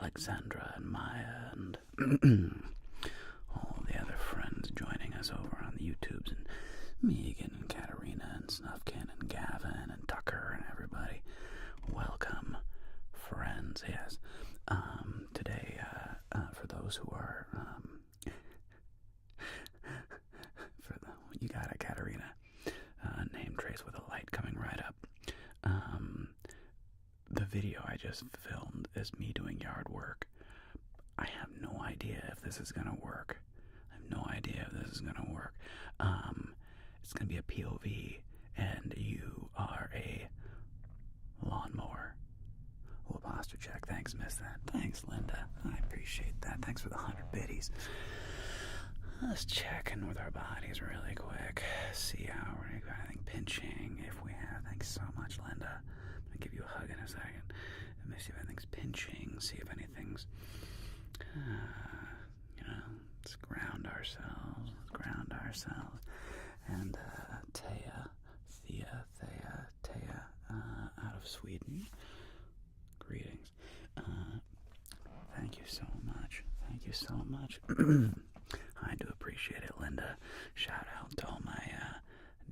Alexandra and Maya and all the other friends joining us over on the YouTubes, and Megan and Katarina and Snuffkin and Gavin and Tucker and everybody. Welcome, friends. Yes. Today, for those who are, you got it, Katarina. Name trace with a light coming right up. The video I just filmed is me doing yard work. I have no idea if this is gonna work. It's gonna be a POV, and you are a lawnmower. Oh, posture check. Thanks, missed that. Thanks, Linda. I appreciate that. Thanks for the 100 biddies. Let's check in with our bodies really quick. See how we're got anything pinching. If we have, thanks so much, Linda. I'm gonna give you a hug in a second. Let me see if anything's pinching. See if anything's, let's ground ourselves. And Thea, out of Sweden. Greetings. Thank you so much. I do appreciate it, Linda. Shout out to all my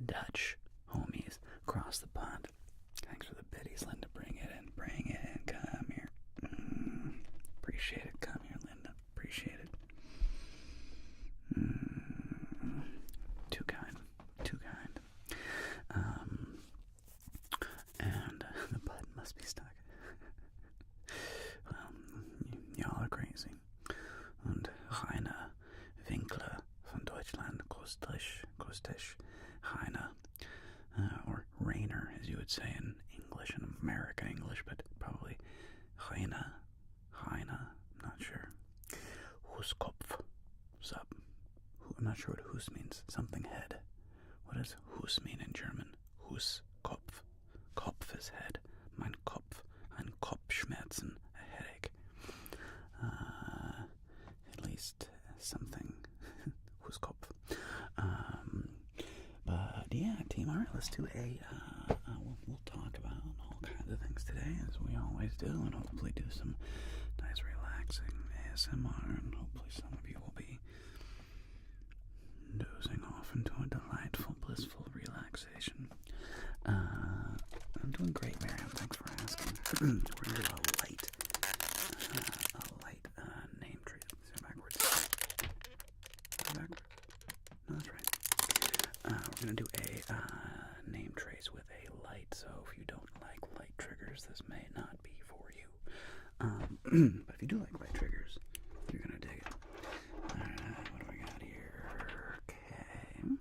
Dutch homies across the pond. Thanks for the biddies, Linda. Bring it in. Come here. Appreciate it. Come here, Linda. Appreciate it. Too kind. And the button must be stuck. Well, y'all are crazy. Und Rainer Winkler von Deutschland, Grostisch, Rainer, or Rainer, as you would say in English, in American English, but probably Rainer, I'm not sure. Huskopf, sup. I'm not sure what Hus means. Something head. What does Hus mean in German? Huskopf. Kopf is head. Mein Kopf. Ein Kopfschmerzen. A headache. At least something. Huskopf. But yeah, Team Art, let's do we'll talk about all kinds of things today, as we always do, and hopefully do some nice relaxing ASMR, and hopefully some of you will be dozing off into a delightful, blissful relaxation. I'm doing great, Miriam. Thanks for asking. We're going to do a light name tree. Is it backwards? No, that's right. We're going to do a name trace with a light, so if you don't like light triggers, this may not be for you. But if you do like light triggers, you're going to dig it. Alright, what do we got here? Okay.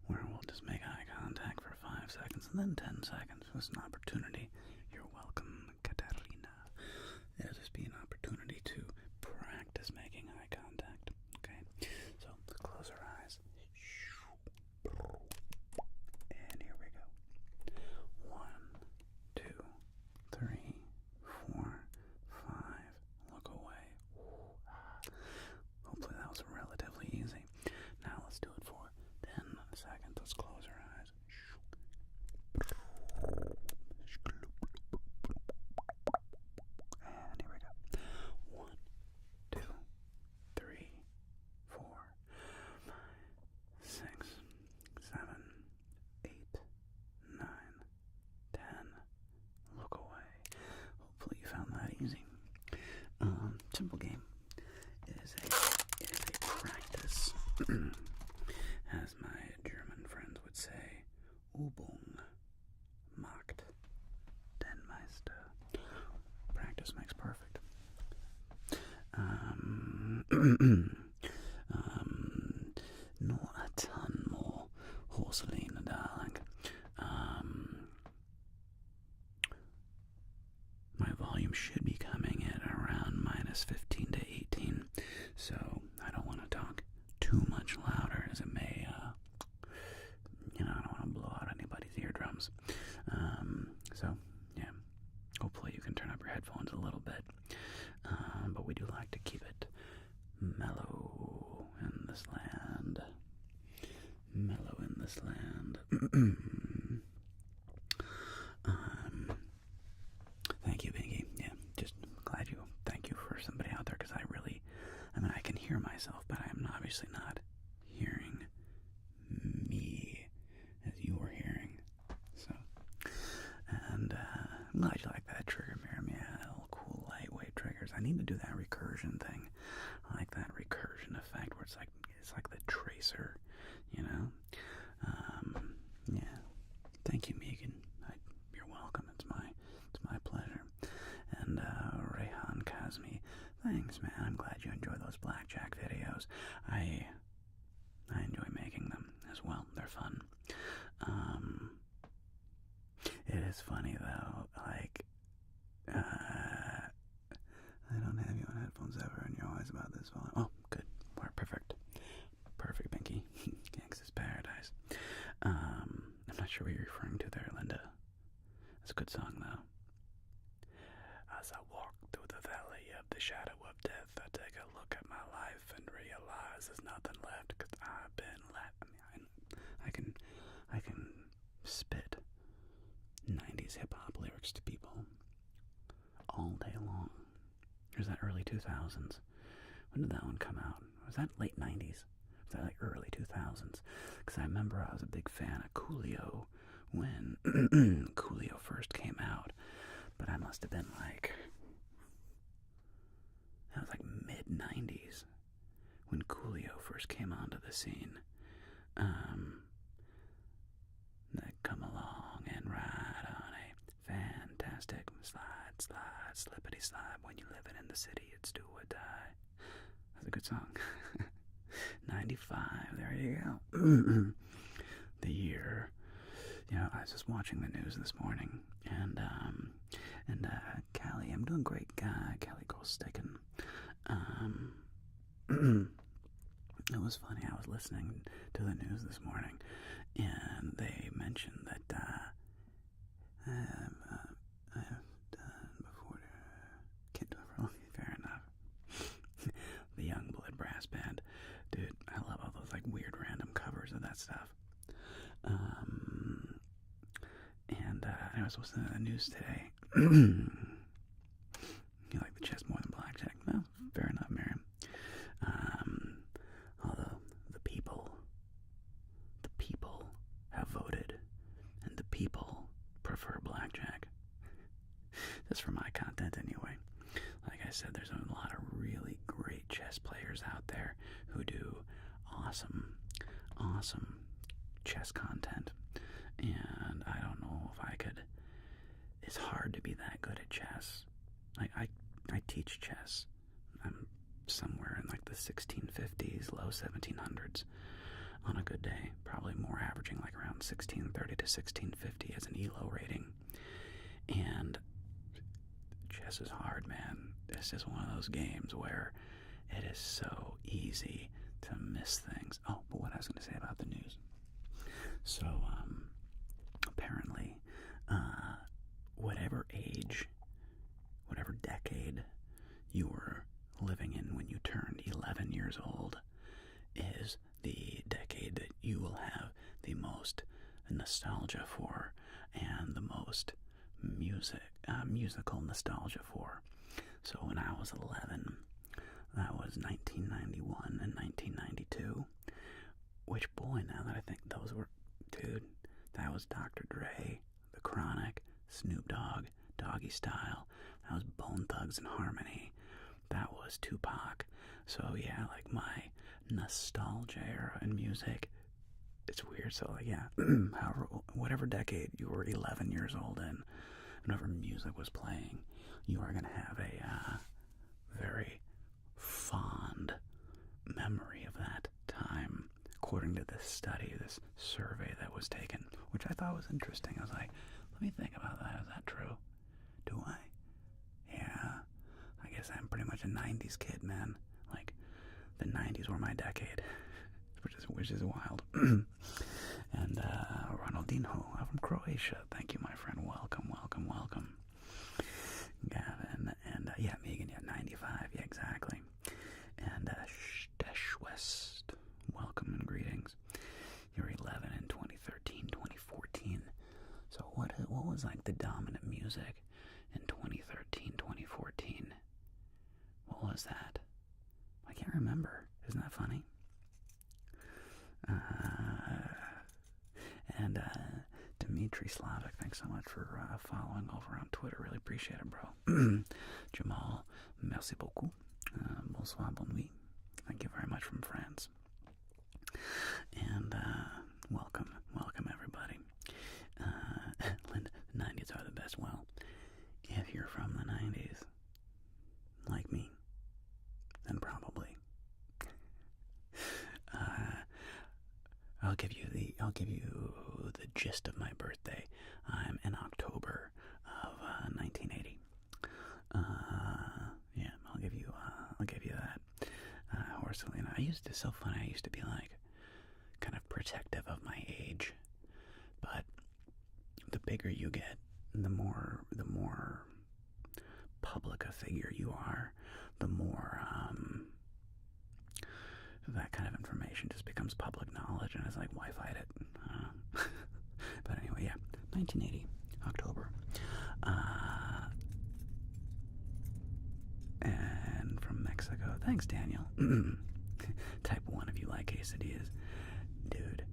Where we'll just make eye contact for 5 seconds and then 10 seconds. It's an opportunity. You're welcome, Katarina. It'll just be an opportunity to practice making eye contact. Okay? So let's close our eyes. And here we go. 1, Not a ton more Horselina, darling. My volume should be coming in around minus 15 to 18, so I don't want to talk too much louder as it may, I don't want to blow out anybody's eardrums. So, yeah, hopefully you can turn up your headphones a little bit, but we do like to keep it mellow in this land. Mellow in this land. Thank you, Bingy. Yeah, just glad you. Thank you for somebody out there, because I can hear myself, but I am obviously not hearing me as you are hearing. So, and I'm glad you like that trigger, Miriam. Yeah, little cool, lightweight triggers. I need to do that recursion thing. I like that recursion effect where it's like the tracer, you know. Yeah. Thank you, Megan. You're welcome. It's my pleasure. And Rehan Kazmi, thanks, man. I'm glad you enjoy those blackjack videos. I enjoy making them as well. They're fun. It is funny though. Like, I don't have you on headphones ever, and you're always about this volume. Oh, good. Perfect. Perfect, Pinky. Gangsta's Paradise. I'm not sure what you're referring to there, Linda. It's a good song, though. As I walk through the valley of the shadow of death, I take a look at my life and realize there's nothing left, because I've been left. I can spit 90s hip-hop lyrics to people all day long. Or is that early 2000s? When did that one come out? Was that late 90s? Was that like early 2000s? Because I remember I was a big fan of Coolio when Coolio first came out. But I must have been like, that was like mid-90s when Coolio first came onto the scene. They come along and ride on a fantastic slide, slippity slide. When you're living in the city, it's do or die. That's a good song. 95, there you go. The year. I was just watching the news this morning, and Callie, I'm doing great, Callie Goldsticken. It was funny, I was listening to the news this morning, and they mentioned that, I have done before, can't do it for long, fair enough. The Youngblood Brass Band, dude, I love all those, like, weird random covers of that stuff. And I was listening to the news today. You like the chess more than blackjack? Well, fair enough, Miriam. Although the people have voted, and the people prefer blackjack. Just for my content, anyway. Like I said, there's a lot of really great chess players out there who do awesome chess content. And I don't know if I could. It's hard to be that good at chess. I teach chess. I'm somewhere in like the 1650s, low 1700s on a good day. Probably more averaging like around 1630 to 1650 as an ELO rating. And chess is hard, man. It's just one of those games where it is so easy to miss things. Oh, but what I was going to say about the news. So, apparently, whatever age, whatever decade you were living in when you turned 11 years old is the decade that you will have the most nostalgia for and the most musical nostalgia for. So when I was 11, that was 1991 and 1992, which, boy, now that I think, those were, dude, that was Dr. Dre, The Chronic, Snoop Dogg, Doggy Style, that was Bone Thugs and Harmony, that was Tupac. So yeah, like my nostalgia era in music, it's weird. So like, yeah, however, whatever decade you were 11 years old in, whenever music was playing, you are going to have a very fond memory of that time, according to this study, this survey that was taken, which I thought was interesting. I was like, let me think about that. Is that true? Do I? Yeah. I guess I'm pretty much a 90s kid, man. Like, the 90s were my decade, which is wild. And Ronaldinho from Croatia. Thank you, my friend. Welcome, welcome, welcome. Gavin, and yeah, Megan, yeah, 95, yeah, exactly. And Stesh West, welcome and greetings. You're 11 in 2013, 2014. So what was like the dominant music in 2013, 2014? What was that? I can't remember. Isn't that funny? And Dimitri Slavic, thanks so much for following over on Twitter. Really appreciate it, bro. Jamal, merci beaucoup. Bonsoir, bonne nuit. Thank you very much from France. And welcome everybody. Linda, the 90s are the best. Well, if you're from the 90s, like me, then probably. I'll give you the gist of my birthday. I'm in October of 1980. Yeah, I'll give you that. Horselina. It's so funny. I used to be like kind of protective of my age, but the bigger you get, the more public a figure you are, the more that kind of information just becomes public knowledge, and it's like, why fight it? But anyway, yeah, 1980, October. And from Mexico. Thanks, Daniel. Type 1 if you like quesadillas. Dude,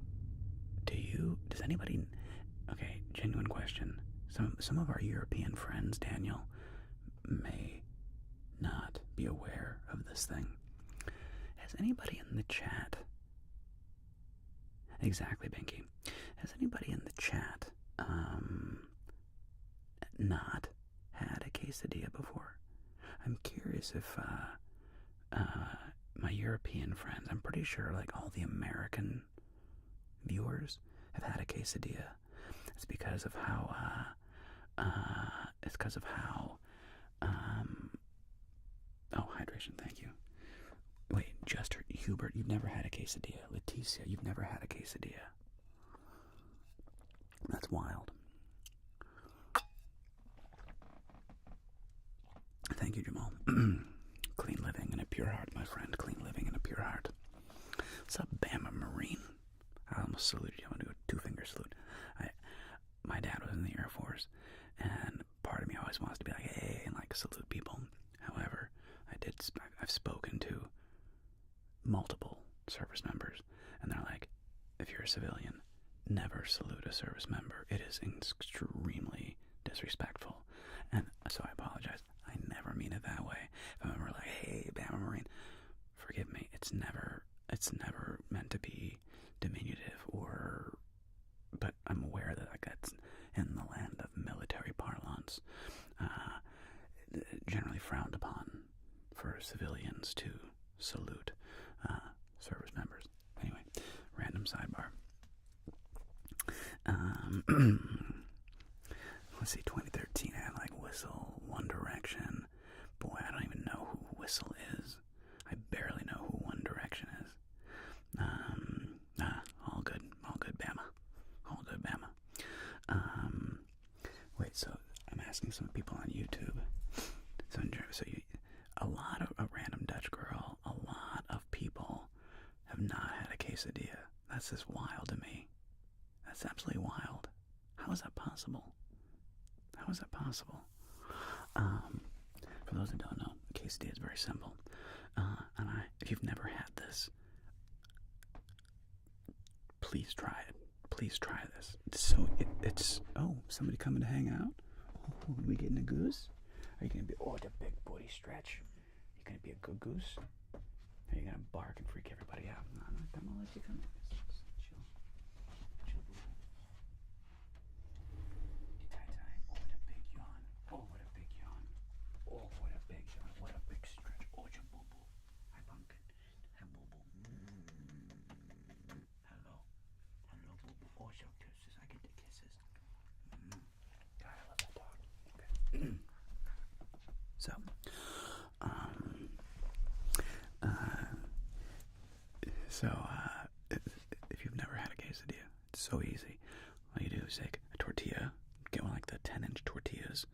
does anybody, okay, genuine question. Some of our European friends, Daniel, may not be aware of this thing. Has anybody in the chat, exactly, Binky, has anybody in the chat not had a quesadilla before? I'm curious if my European friends, I'm pretty sure like all the American viewers have had a quesadilla. It's because of how oh, hydration, thank you. Wait, Jester, Hubert, you've never had a quesadilla. Leticia, you've never had a quesadilla. That's wild. Thank you, Jamal. Clean living and a pure heart, my friend. Clean living and a pure heart. What's up, Bama Marine? I almost saluted you. I'm going to do a two-finger salute. My dad was in the Air Force, and part of me always wants to be like, hey, and like salute people. However, I've spoken to multiple service members, and they're like, if you're a civilian, never salute a service member. It is extremely disrespectful. And so I apologize. I never mean it that way. If I'm ever like, hey, Bama Marine, forgive me. It's never meant to be diminutive but I'm aware that like that's in the land of military parlance, generally frowned upon for civilians to salute service members. Anyway, random sidebar. Let's see, 2013, I had like Whistle, One Direction. Boy, I don't even know who Whistle is. I barely know who One Direction is. All good, Bama. All good, Bama. Wait, so I'm asking some people on YouTube. A lot of a random Dutch girl, a lot of people have not had a quesadilla. That's just wild to me. That's absolutely wild. How is that possible? How is that possible? For those that don't know, a quesadilla is very simple. If you've never had this, please try it. Please try this. Oh, somebody coming to hang out? Oh, are we getting a goose? Are you going to be, the big booty stretch? You going to be a good goose? Or are you going to bark and freak everybody out? No, I'm going to let you come in. Chill. Tie. Oh, what a big yawn. Oh, what a big yawn. Oh, what a big yawn. What a big stretch. Oh, your boo-boo. Hi, pumpkin. Hi, boo-boo. So easy. All you do is take a tortilla, get one like the 10-inch tortillas.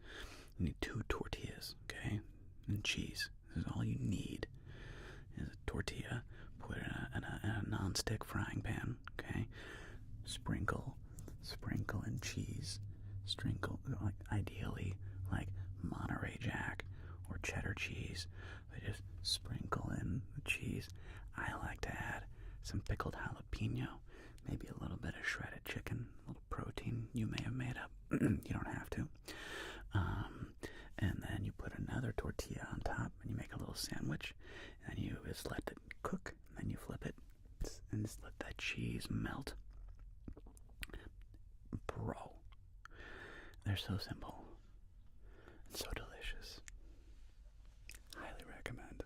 You need 2 tortillas, okay? And cheese. This is all you need. Is a tortilla. Put it in a non-stick frying pan, okay? Sprinkle in cheese. Sprinkle, like, ideally, like Monterey Jack or cheddar cheese. But just sprinkle in the cheese. I like to add some pickled jalapeno, maybe a little bit of shredded chicken, a little protein you may have made up. You don't have to. And then you put another tortilla on top, and you make a little sandwich, and you just let it cook, and then you flip it, and just let that cheese melt. Bro, they're so simple and so delicious. Highly recommend.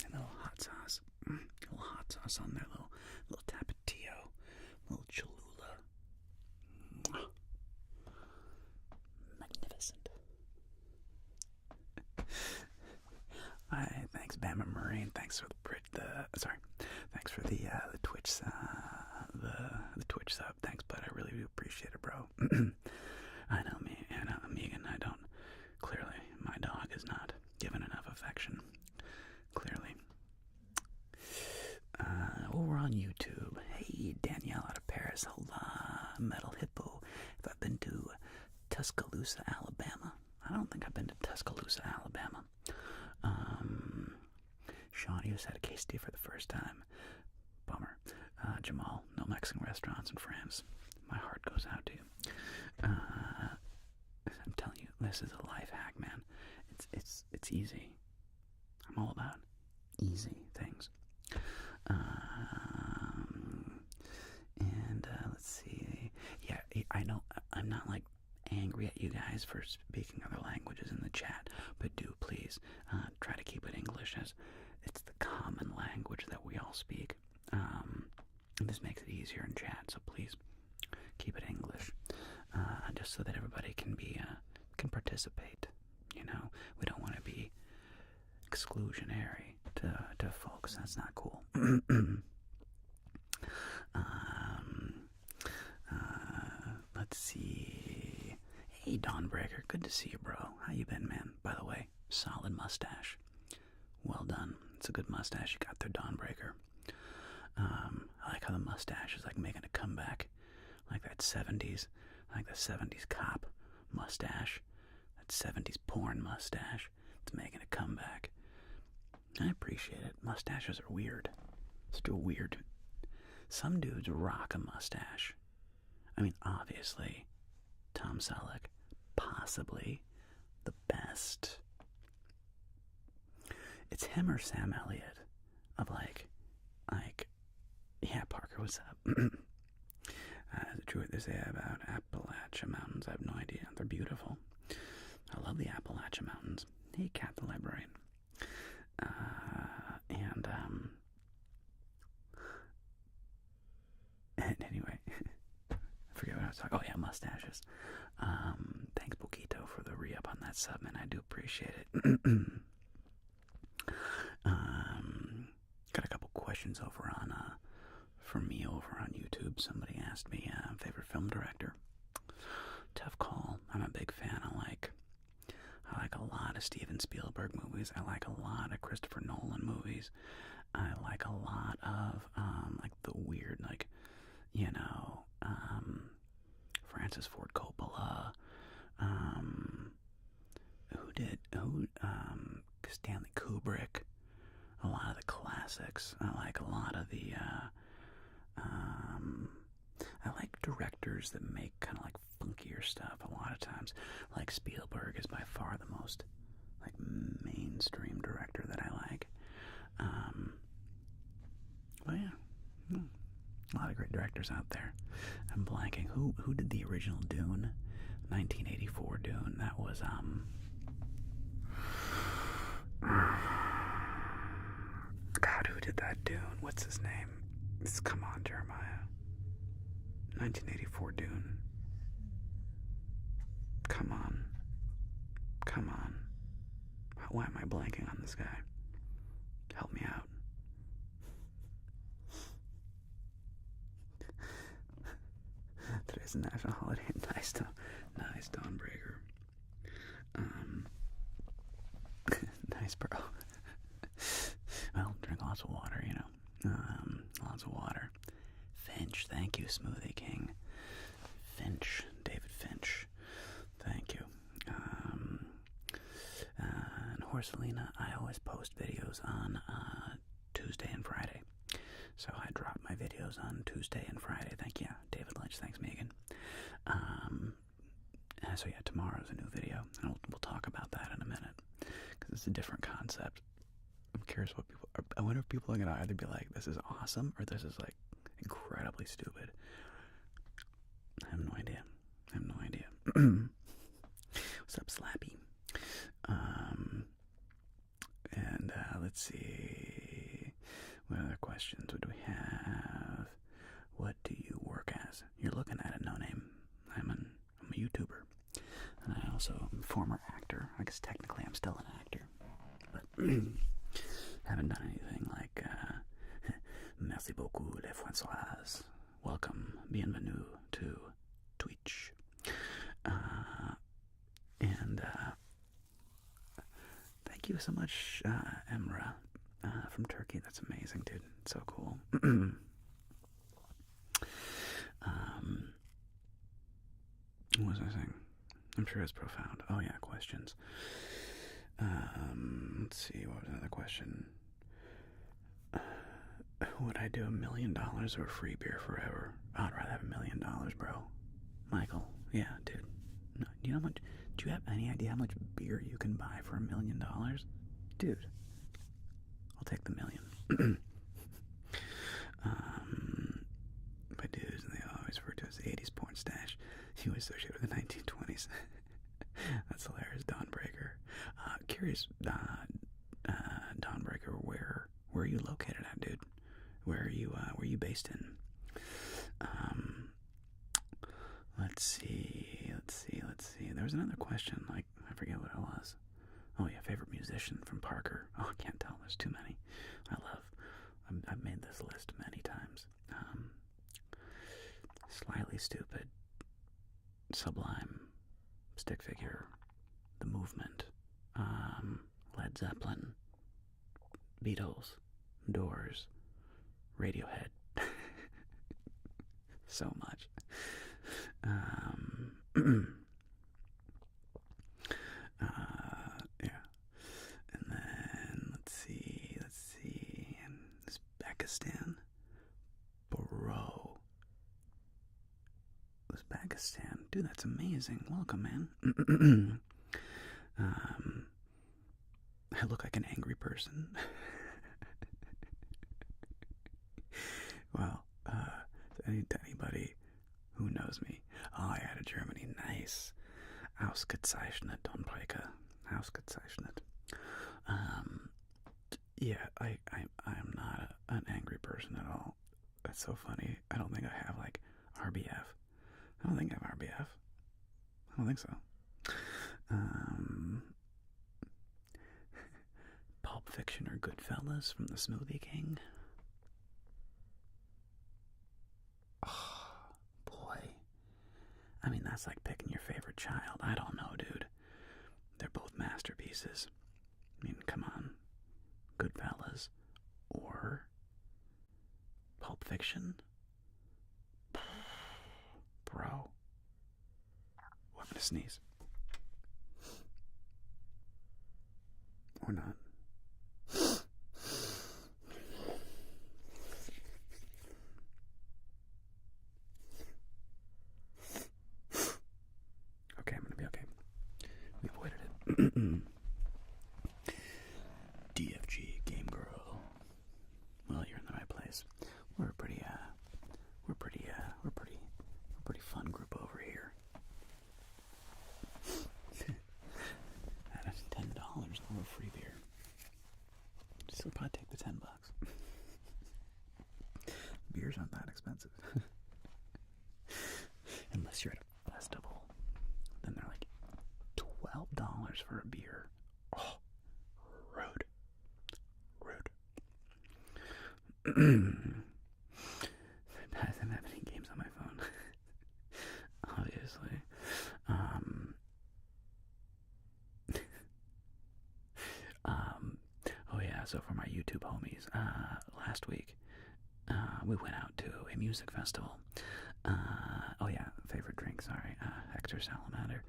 And a little hot sauce. A little hot sauce on there, little tapatio, little Cholula. Magnificent. Thanks, Bama Marine. Thanks for thanks for the Twitch the Twitch sub. Thanks, bud. I really do appreciate it, bro. I know Megan. I don't. Clearly, my dog is not given enough affection. Clearly. Over on YouTube. Hey, Danielle out of Paris. Hola, Metal Hippo. Have I been to Tuscaloosa, Alabama? I don't think I've been to Tuscaloosa, Alabama. Sean, you had a quesadilla for the first time. Bummer. Jamal, no Mexican restaurants in France. My heart goes out to you. I'm telling you, this is a life hack, man. It's easy. I'm all about easy things. And let's see. Yeah, I know I'm not like angry at you guys for speaking other languages in the chat, but do please try to keep it English, as it's the common language that we all speak. And this makes it easier in chat, so please keep it English, just so that everybody can participate. You know, we don't want to be exclusionary to folks. That's not cool. Let's see. Hey, Dawnbreaker, good to see you, bro. How you been, man? By the way, solid mustache. Well done. It's a good mustache you got there, Dawnbreaker. I like how the mustache is like making a comeback, like that 70s, like the 70s cop mustache, that 70s porn mustache. It's making a comeback. I appreciate it. Mustaches are weird. Still weird. Some dudes rock a mustache. I mean, obviously, Tom Selleck, possibly the best. It's him or Sam Elliott of like, yeah, Parker, what's up? Is it true what they say about Appalachia Mountains? I have no idea. They're beautiful. I love the Appalachia Mountains. Hey, Cat the Librarian. And anyway, I forget what I was talking. Oh yeah, mustaches. Thanks, Boquito, for the re-up on that sub, man. I do appreciate it. Got a couple questions over on from me over on YouTube. Somebody asked me favorite film director. Tough call. I'm a big fan. I like a lot of Steven Spielberg movies. I like a lot of Christopher Nolan movies. I like a lot of like the weird, like, you know, Francis Ford Coppola. Stanley Kubrick. A lot of the classics. I like a lot of the I like directors that make kind of like funkier stuff a lot of times. Like Spielberg is by far the most like mainstream director that I like. But yeah, a lot of great directors out there. I'm blanking. Who did the original Dune? 1984 Dune. That was God, who did that Dune? What's his name? Come on, Jeremiah. 1984 Dune. Come on. Why am I blanking on this guy? Help me out. it's a national holiday. Nice, nice, Dawnbreaker. Nice, bro. Well, drink lots of water, you know. Lots of water. Finch, thank you, Smoothie King. Finch, David Finch, thank you. And Horselina, I always post videos on Tuesday and Friday. So I drop my videos on Tuesday and Friday. Thank you, David Lynch. Thanks, Megan. So yeah, tomorrow's a new video, and we'll talk about that in a minute, because it's a different concept. I'm curious what people are. I wonder if people are gonna either be like, "This is awesome," or "This is like incredibly stupid." I have no idea. What's up, Slappy? And let's see. What other questions would we have? What do you work as? You're looking at it, no name. I'm a YouTuber. And I also am a former actor. I guess technically I'm still an actor. But haven't done anything like merci beaucoup les François. Welcome, bienvenue to Twitch. And thank you so much, Emra, from Turkey. That's amazing, dude. It's so cool. What was I saying? I'm sure it's profound. Oh yeah, questions. Let's see, what was another question? Would I do $1 million or free beer forever? I'd rather have $1 million, bro. Michael, yeah, dude. No, do you know how much? Do you have any idea how much beer you can buy for $1 million? Dude, I'll take the million. My dudes, they always refer to as 80s porn stash. You associate with the 1920s. That's hilarious, Dawnbreaker. Curious, Dawnbreaker, where are you located at, dude? Where are you based in? Let's see. There was another question, like, I forget what it was. Oh yeah, favorite musician from Parker. Oh, I can't tell, there's too many. I've made this list many times. Slightly Stupid, Sublime, Stick Figure, The Movement, Led Zeppelin, Beatles, Doors, Radiohead. So much. Yeah. And then let's see. And Uzbekistan, bro. Uzbekistan, dude, that's amazing. Welcome, man. I look like an angry person. Well, to anybody who knows me. Oh, yeah, to Germany. Nice. Ausgezeichnet, Dawnbreaker. Ausgezeichnet. Yeah, I'm not an angry person at all. That's so funny. I don't think I have, like, RBF. I don't think I have RBF. I don't think so. Pulp Fiction or Goodfellas from the Smoothie King. Oh, boy. I mean, that's like picking your favorite child. I don't know, dude. They're both masterpieces. I mean, come on. Goodfellas or Pulp Fiction? Bro. Oh, I'm gonna sneeze. Or not. Okay, I'm gonna be okay. We avoided it. DFG Game Girl. Well, you're in the right place. We're a pretty fun group over here. At $10 over free beer. Still probably take the $10. Beers aren't that expensive. Unless you're at a festival. Then they're like $12 for a beer. Oh, rude. I don't have any games on my phone. So for my YouTube homies, last week, we went out to a music festival. Oh yeah, favorite drink, sorry. Hector Salamander.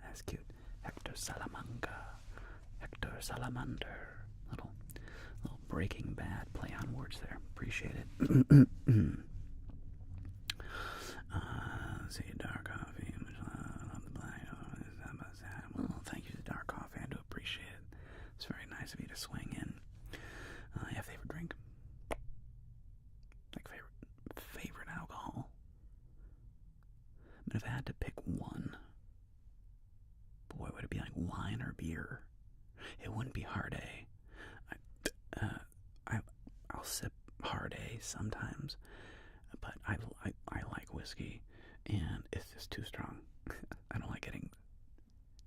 That's cute. Hector Salamanca. Hector Salamander. Little Breaking Bad play on words there. Appreciate it. See, dark coffee. Well, thank you to dark coffee. I do appreciate it. It's very nice of you to swing in. Yeah, favorite drink? Like favorite alcohol? But if I had to pick one, boy, would it be like wine or beer? It wouldn't be hard A. I'll sip hard A sometimes, but I like whiskey, and it's just too strong.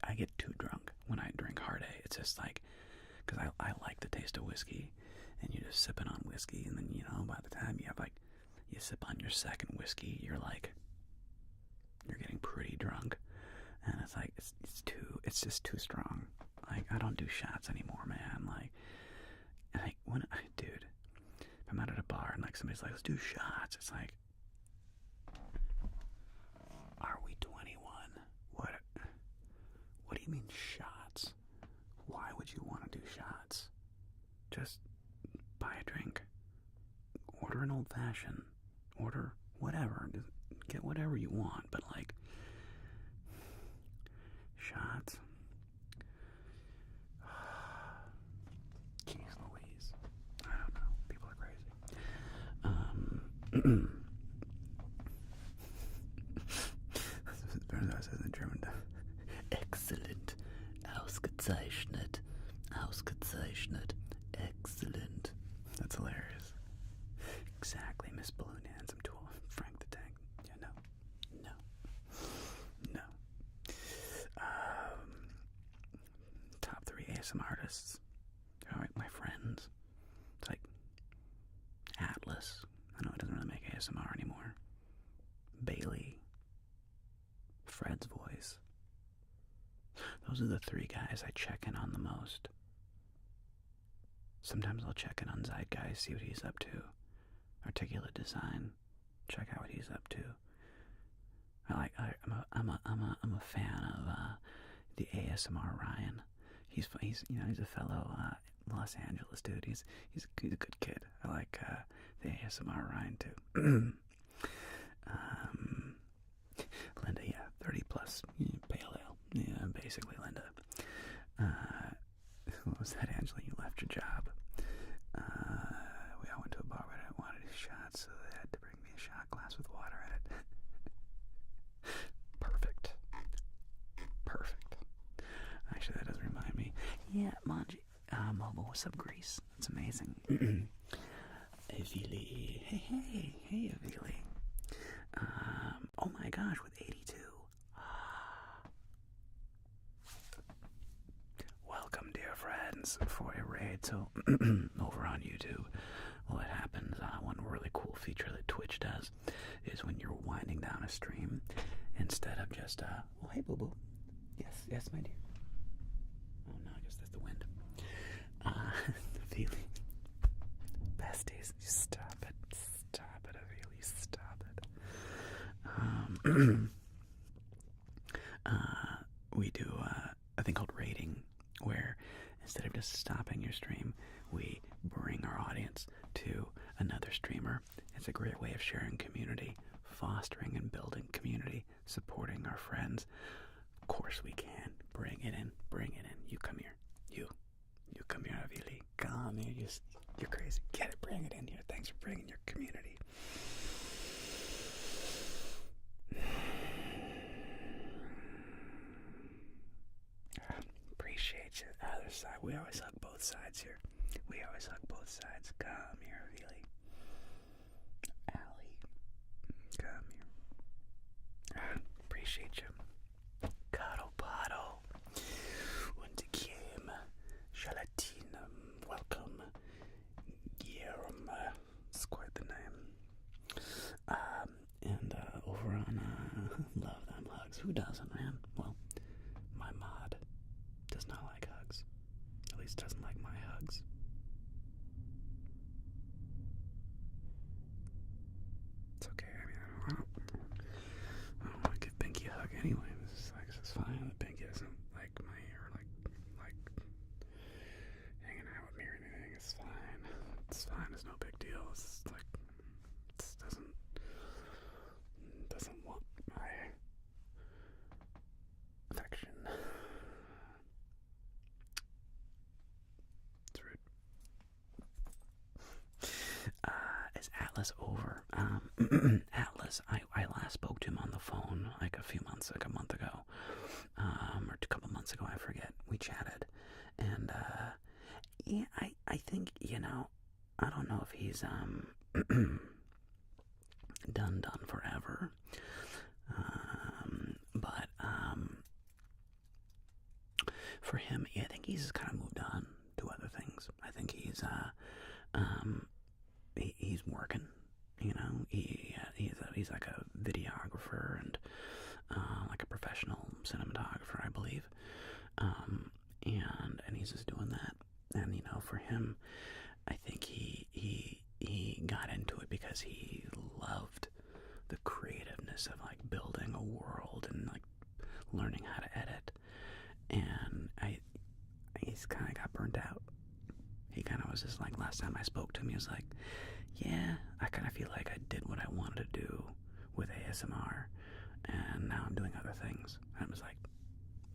I get too drunk when I drink hard A. It's just like, because I like the taste of whiskey, and you're just sipping on whiskey, and then, by the time you sip on your second whiskey, you're getting pretty drunk, and it's like, it's just too strong. Like, I don't do shots anymore, man. Dude, if I'm out at a bar and somebody's like, let's do shots, it's like, are we 21? What do you mean shots? Why would you want to do shots? Just buy a drink. Order an old fashioned. Order whatever. Just get whatever you want, but shots. Jeez Louise. I don't know. People are crazy. Das ist in German. Excellent. Ausgezeichnet. Ausgezeichnet. Excellent. That's hilarious. Exactly, Miss Balloon Handsome Tool. Frank the Tank. Yeah, no. Top 3 ASMR artists. Alright, my friends. It's like Atlas. I know it doesn't really make ASMR anymore. Bailey. Fred's Voice. Those are the 3 guys I check in on the most. Sometimes I'll check in on Zeitgeist, see what he's up to. Articulate Design, check out what he's up to. I'm a fan of the ASMR Ryan. He's a fellow Los Angeles dude. He's a good kid. I like the ASMR Ryan too. Linda, yeah, 30 plus, pale ale. Yeah, basically Linda. What was that, Angela? You left your job. We all went to a bar where I didn't want any shots, so they had to bring me a shot glass with water in it. Perfect. Actually, that does remind me. Yeah, Manji. Momo, what's up, Greece? That's amazing. Avili. Hey, Avili. Oh my gosh, with 82. Welcome, dear friends, for a raid. So, over on YouTube, what happens, one really cool feature that Twitch does is when you're winding down a stream, instead of just, oh, hey, boo-boo. Yes, my dear. Oh, no, I guess that's the wind. Feeling. Besties, stop it, Avili, stop it. We do a thing called rating, where instead of just stopping your stream, we bring our audience to another streamer. It's a great way of sharing community, fostering and building community, supporting our friends. Of course we can. Bring it in. You come here. You come here, Avili. Come here. You're crazy. Get it. Bring it in here. Thanks for bringing your community. Appreciate you. Other side. We always hug both sides here. Come here, Avili. Allie. Come here. Appreciate you. Caro Paro. Und Kim. Gelatinum. Welcome. Guillermo. It's quite the name. And over on Love Them Hugs. Who doesn't, man? Well, my mod does not like hugs. At least doesn't like my hugs. Atlas over. Atlas, I last spoke to him on the phone like a month ago, or a couple months ago, I forget. We chatted, and yeah, I think, I don't know if he's done forever, but for him, yeah, I think he's kind of moved on to other things. I think he's working, he's like a videographer and like a professional cinematographer, I believe, and he's just doing that. And for him, I think he got into it because he loved the creativeness of like building a world and like learning how to edit. And he's kind of got burnt out. He kind of was just like, last time I spoke to him, he was like, yeah, I kind of feel like I did what I wanted to do with ASMR, and now I'm doing other things. And I was like,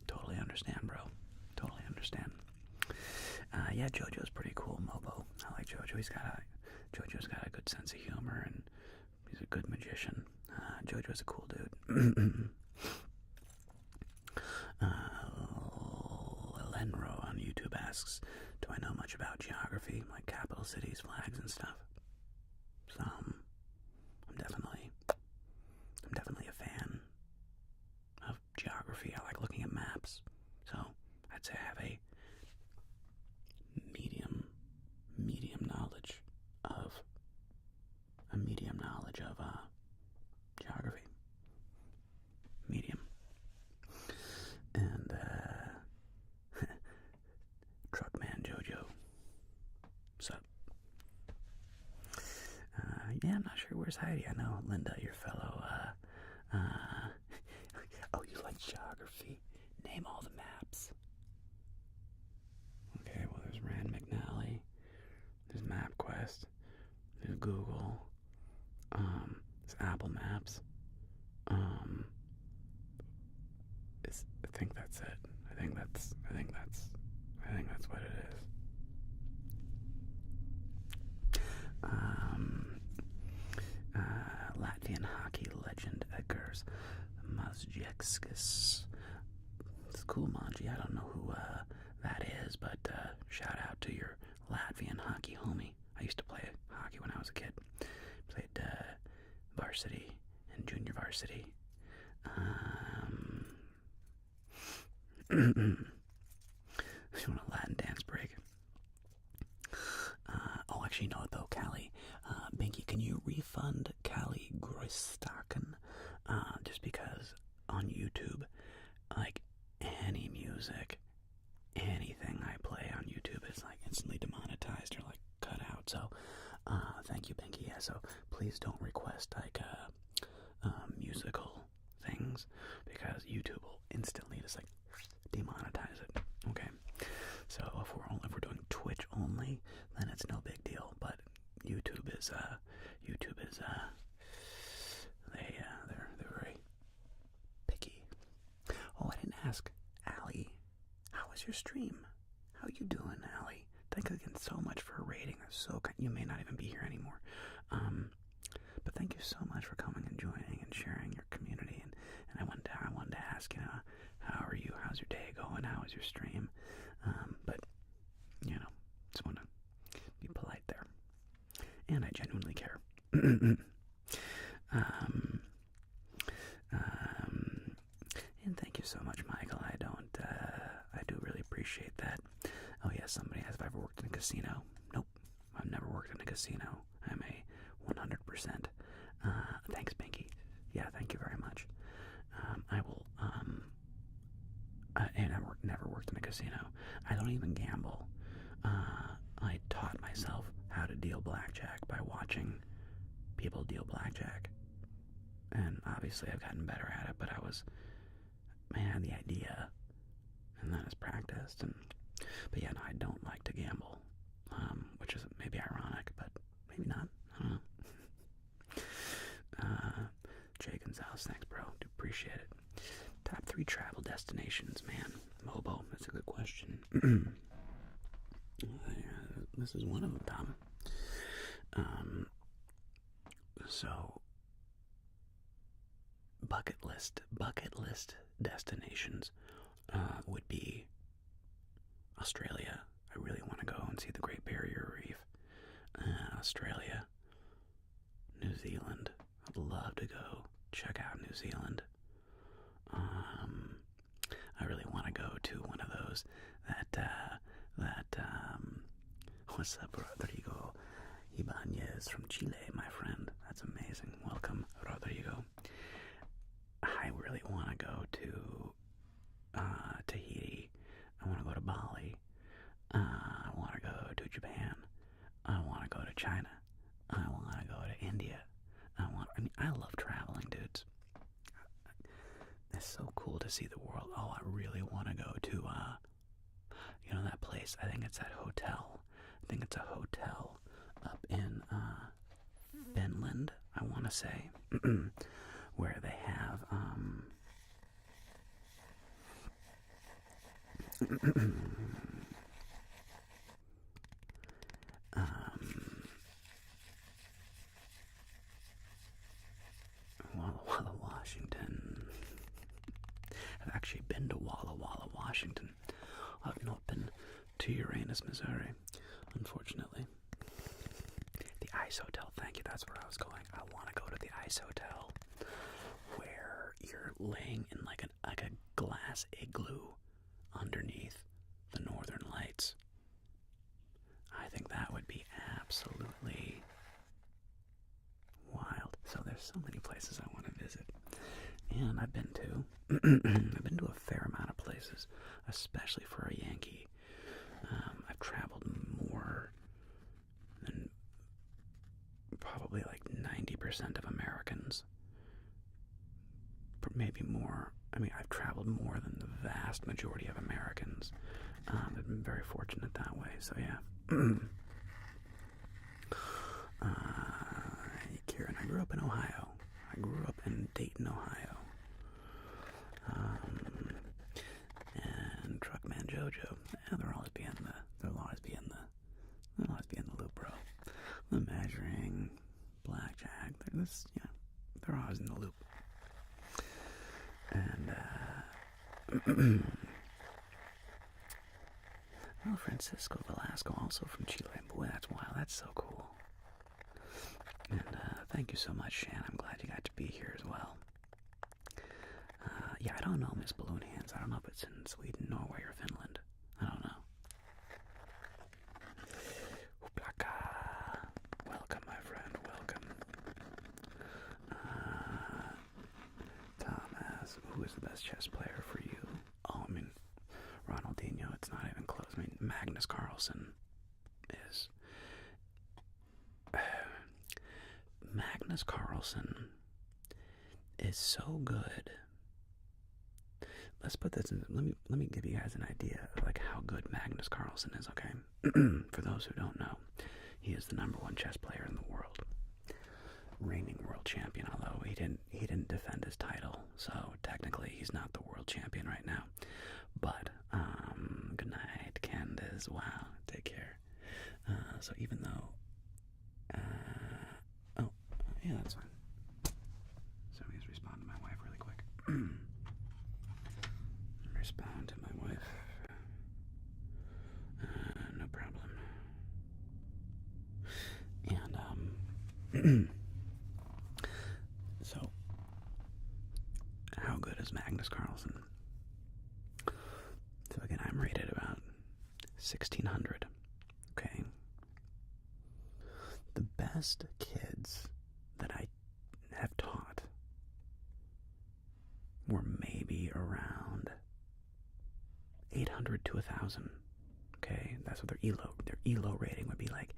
totally understand, bro. Totally understand. Yeah, JoJo's pretty cool, Mobo. I like JoJo. JoJo's got a good sense of humor, and he's a good magician. JoJo's a cool dude. Lenro on YouTube asks, do I know much about geography, like capital cities, flags, and stuff? Some. I'm definitely a fan of geography. I like looking at maps. So I'd say I have a medium knowledge of geography. Medium. And Truckman Jojo. Sup? Yeah, I'm not sure where's Heidi. I know Linda, your fellow. Oh, you like geography? Name all the maps. Okay, well, there's Rand McNally. There's MapQuest. There's Google. There's Apple Maps. I think that's it. I think that's what it is. Latvian hockey legend Edgars Mustaches. It's cool, Manji. I don't know who that is, but shout out to your Latvian hockey homie. I used to play hockey when I was a kid. Played varsity and junior varsity. If you want a Latin dance break. Actually, you know what though, Callie? Binky, can you refund Callie Groistaken? Just because on YouTube, like any music, anything I play on YouTube is like instantly demonetized or like cut out. So, thank you, Binky. Yeah, so please don't request like musical things because YouTube will instantly just like demonetize it. Okay, so if we're doing Twitch only, then it's no big deal. But YouTube is they're very picky. Oh, I didn't ask, Allie, how was your stream? How you doing, Allie? Thank you again so much for a rating. That's so kind. You may not even be here anymore. But thank you so much for coming and joining and sharing your community. And I wanted to ask, how are you? How's your day going? How was your stream? But just want to be polite there. And I genuinely care. And thank you so much, Michael. I do really appreciate that. Oh yeah, somebody has, have I ever worked in a casino? Nope, I've never worked in a casino. I'm a 100%. Thanks, Binky. Yeah, thank you very much. I will, and I've never worked in a casino. I don't even gamble. I taught myself how to deal blackjack by watching people deal blackjack. And obviously I've gotten better at it, but I had the idea, and then it's practiced. But yeah, no, I don't like to gamble, which is maybe ironic, but maybe not. I don't know. Jay Gonzalez, thanks, bro. Do appreciate it. Top 3 travel destinations, man. Mobo, that's a good question. This is one of them, Tom. So, bucket list destinations would be Australia. I really want to go and see the Great Barrier Reef. Australia, New Zealand. I'd love to go check out New Zealand. I really want to go to one of those what's up, Rodrigo Ibanez from Chile, my friend. That's amazing. Welcome, Rodrigo. I really want to go to Tahiti. I want to go to Bali. I want to go to Japan. I want to go to China. I want to go to India. I love traveling, dudes. It's so cool to see the world. Oh, I really want to go to, that place. I think it's that hotel. I think it's a hotel up in Finland, I want to say, where they have, Walla Walla, Washington. I've actually been to Walla Walla, Washington. I've not been to Uranus, Missouri, unfortunately. The Ice Hotel, thank you, that's where I was going. I want to go to the Ice Hotel, where you're laying in like a glass igloo underneath the northern lights. I think that would be absolutely wild. So there's so many places I want to visit. And I've been to a fair amount of places, especially for a Yankee. I've traveled more than probably like 90% of Americans. Maybe more. I mean, I've traveled more than the vast majority of Americans. I've been very fortunate that way, so yeah. Kieran, I grew up in Ohio. I grew up in Dayton, Ohio. And Truckman Jojo, they'll always be in the loop, bro. The Measuring, Blackjack, they're always in the loop. And Francisco Velasco, also from Chile. Boy, that's wild. That's so cool. And thank you so much, Shan. I'm glad you got to be here as well. Yeah, I don't know, Miss Balloon Hands. I don't know if it's in Sweden, Norway, or Finland. I don't know. Welcome, my friend. Welcome. Tom asks, who is the best chess player for you? Oh, I mean, Ronaldinho. It's not even close. I mean, Magnus Carlsen is... Magnus Carlsen is so good. Let's put this in. Let me give you guys an idea of like how good Magnus Carlsen is. Okay, for those who don't know, he is the #1 chess player in the world, reigning world champion. Although he didn't defend his title, so technically he's not the world champion right now. But good night, Candace. Wow, take care. So even though, oh yeah, that's fine. So he's responding to my wife really quick. Respond to my wife. No problem. And so how good is Magnus Carlsen? So again, I'm rated about 1600. Okay. The best kids that I have taught were maybe around 800 to 1,000. Okay, that's what their ELO rating would be like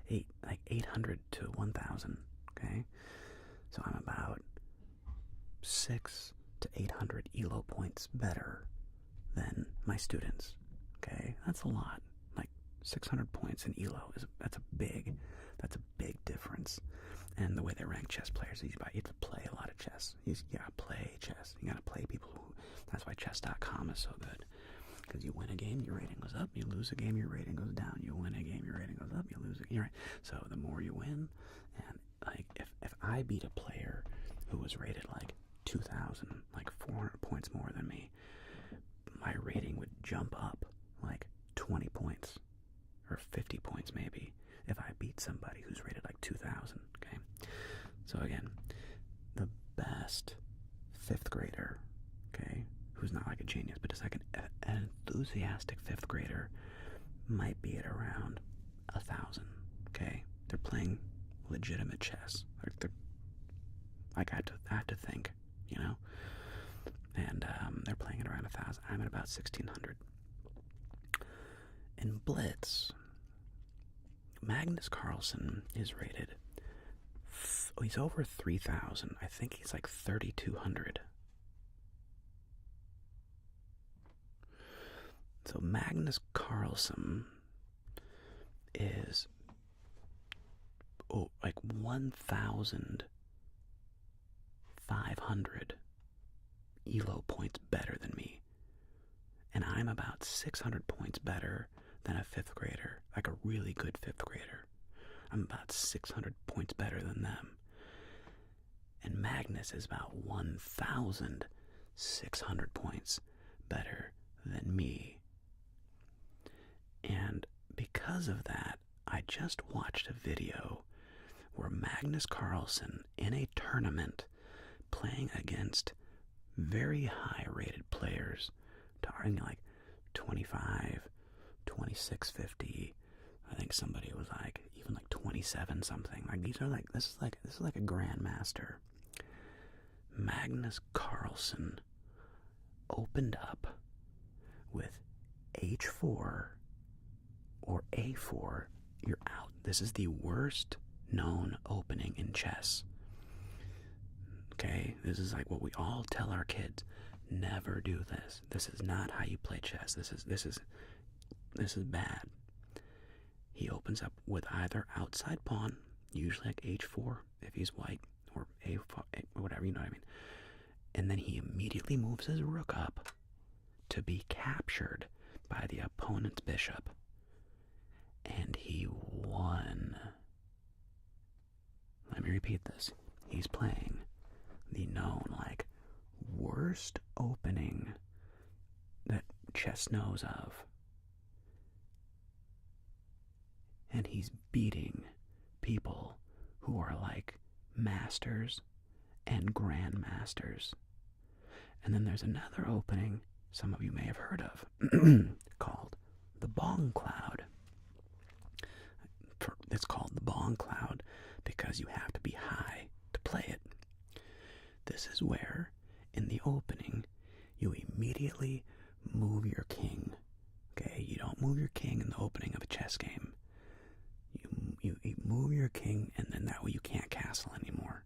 800 to 1,000. Okay, so I'm about 600 to 800 ELO points better than my students. Okay, that's a lot. Like 600 points in ELO that's a big difference. And the way they rank chess players is you have to play a lot of chess. You gotta play chess. You gotta play people who. That's why chess.com is so good. Because you win a game, your rating goes up. You lose a game, your rating goes down. You win a game, your rating goes up. You lose a game, right? So the more you win, and like, if I beat a player who was rated like 2,000, like 400 points more than me, my rating would jump up like 20 points or 50 points maybe if I beat somebody who's rated like 2,000. Okay, so again, the best fifth grader, okay, who's not like a genius, but just like an enthusiastic fifth grader, might be at around 1,000. Okay, they're playing legitimate chess. Like I have to think, you know, and they're playing at around 1,000. I'm at about 1,600. In Blitz, Magnus Carlsen is rated. He's over 3,000. I think he's like 3,200. So Magnus Carlsen is like 1,500 elo points better than me, and I'm about 600 points better than a fifth grader, like a really good fifth grader. I'm about 600 points better than them, and Magnus is about 1,600 points better than me. And because of that, I just watched a video where Magnus Carlsen, in a tournament, playing against very high-rated players, targeting like 25, 2650. I think somebody was like even like 27 something. Like these are like this is like a grandmaster. Magnus Carlsen opened up with H4 or A4. You're out. This is the worst known opening in chess. Okay, this is like what we all tell our kids: never do this. This is not how you play chess. This is bad. He opens up with either outside pawn, usually like H4 if he's white, or A4, whatever, you know what I mean. And then he immediately moves his rook up to be captured by the opponent's bishop. And he won. Let me repeat this. He's playing the known, like, worst opening that chess knows of. And he's beating people who are like masters and grandmasters. And then there's another opening some of you may have heard of called the Bong Cloud. It's called the Bong Cloud because you have to be high to play it. This is where, in the opening, you immediately move your king. Okay, you don't move your king in the opening of a chess game. You move your king, and then that way you can't castle anymore.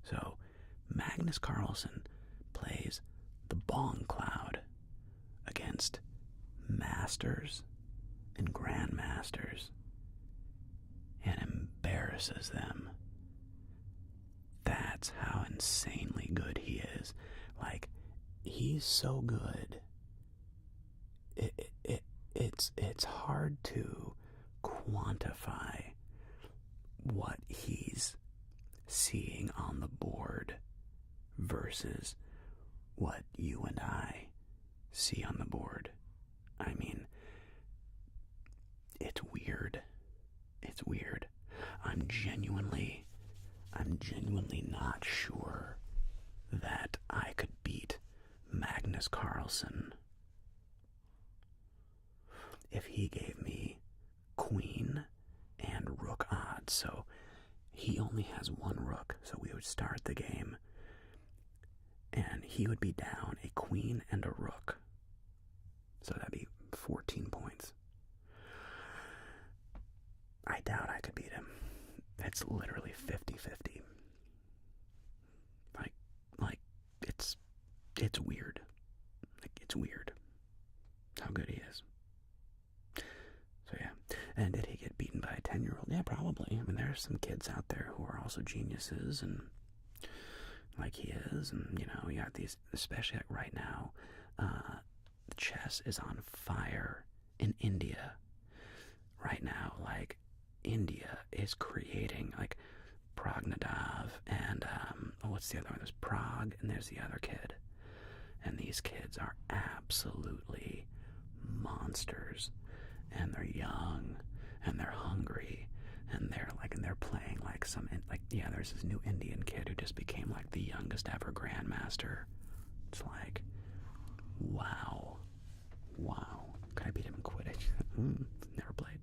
So, Magnus Carlsen plays the Bong Cloud against masters and grandmasters and embarrasses them. That's how insanely good he is. Like, he's so good. It's hard to quantify what he's seeing on the board versus what you and I see on the board. I mean, it's weird. It's weird. I'm genuinely not sure that I could beat Magnus Carlsen if he gave me queen and rook odds. So he only has one rook, so we would start the game and he would be down a queen and a rook, so that'd be 14 points. I doubt I could beat him. It's literally 50-50. Like it's weird. Like, it's weird how good he is. So yeah. And did he get beaten by a 10-year-old? Yeah, probably. I mean, there's some kids out there who are also geniuses, and like he is, and you know, you got these, especially like right now, chess is on fire in India right now. Like, India is creating, like, Prognadov, and what's the other one? There's Prague, and there's the other kid. And these kids are absolutely monsters, and they're young, and they're hungry, and they're playing like there's this new Indian kid who just became like the youngest ever grandmaster. It's like, wow. Could I beat him in Quidditch? Never played.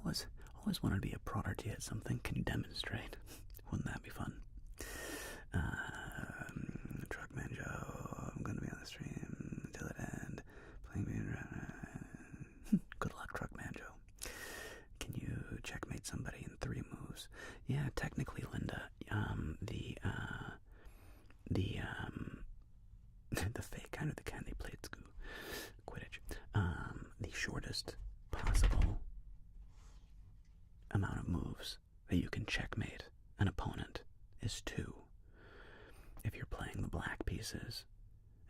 Always wanted to be a prodigy at something. Can you demonstrate? Wouldn't that be fun? Truckman Joe, I'm gonna be on the stream till it end. Playing. Good luck, Truckman Joe. Can you checkmate somebody in 3 moves? Yeah, technically, Linda. The fake kind of the kind they played Quidditch. The shortest possible amount of moves that you can checkmate an opponent is 2. If you're playing the black pieces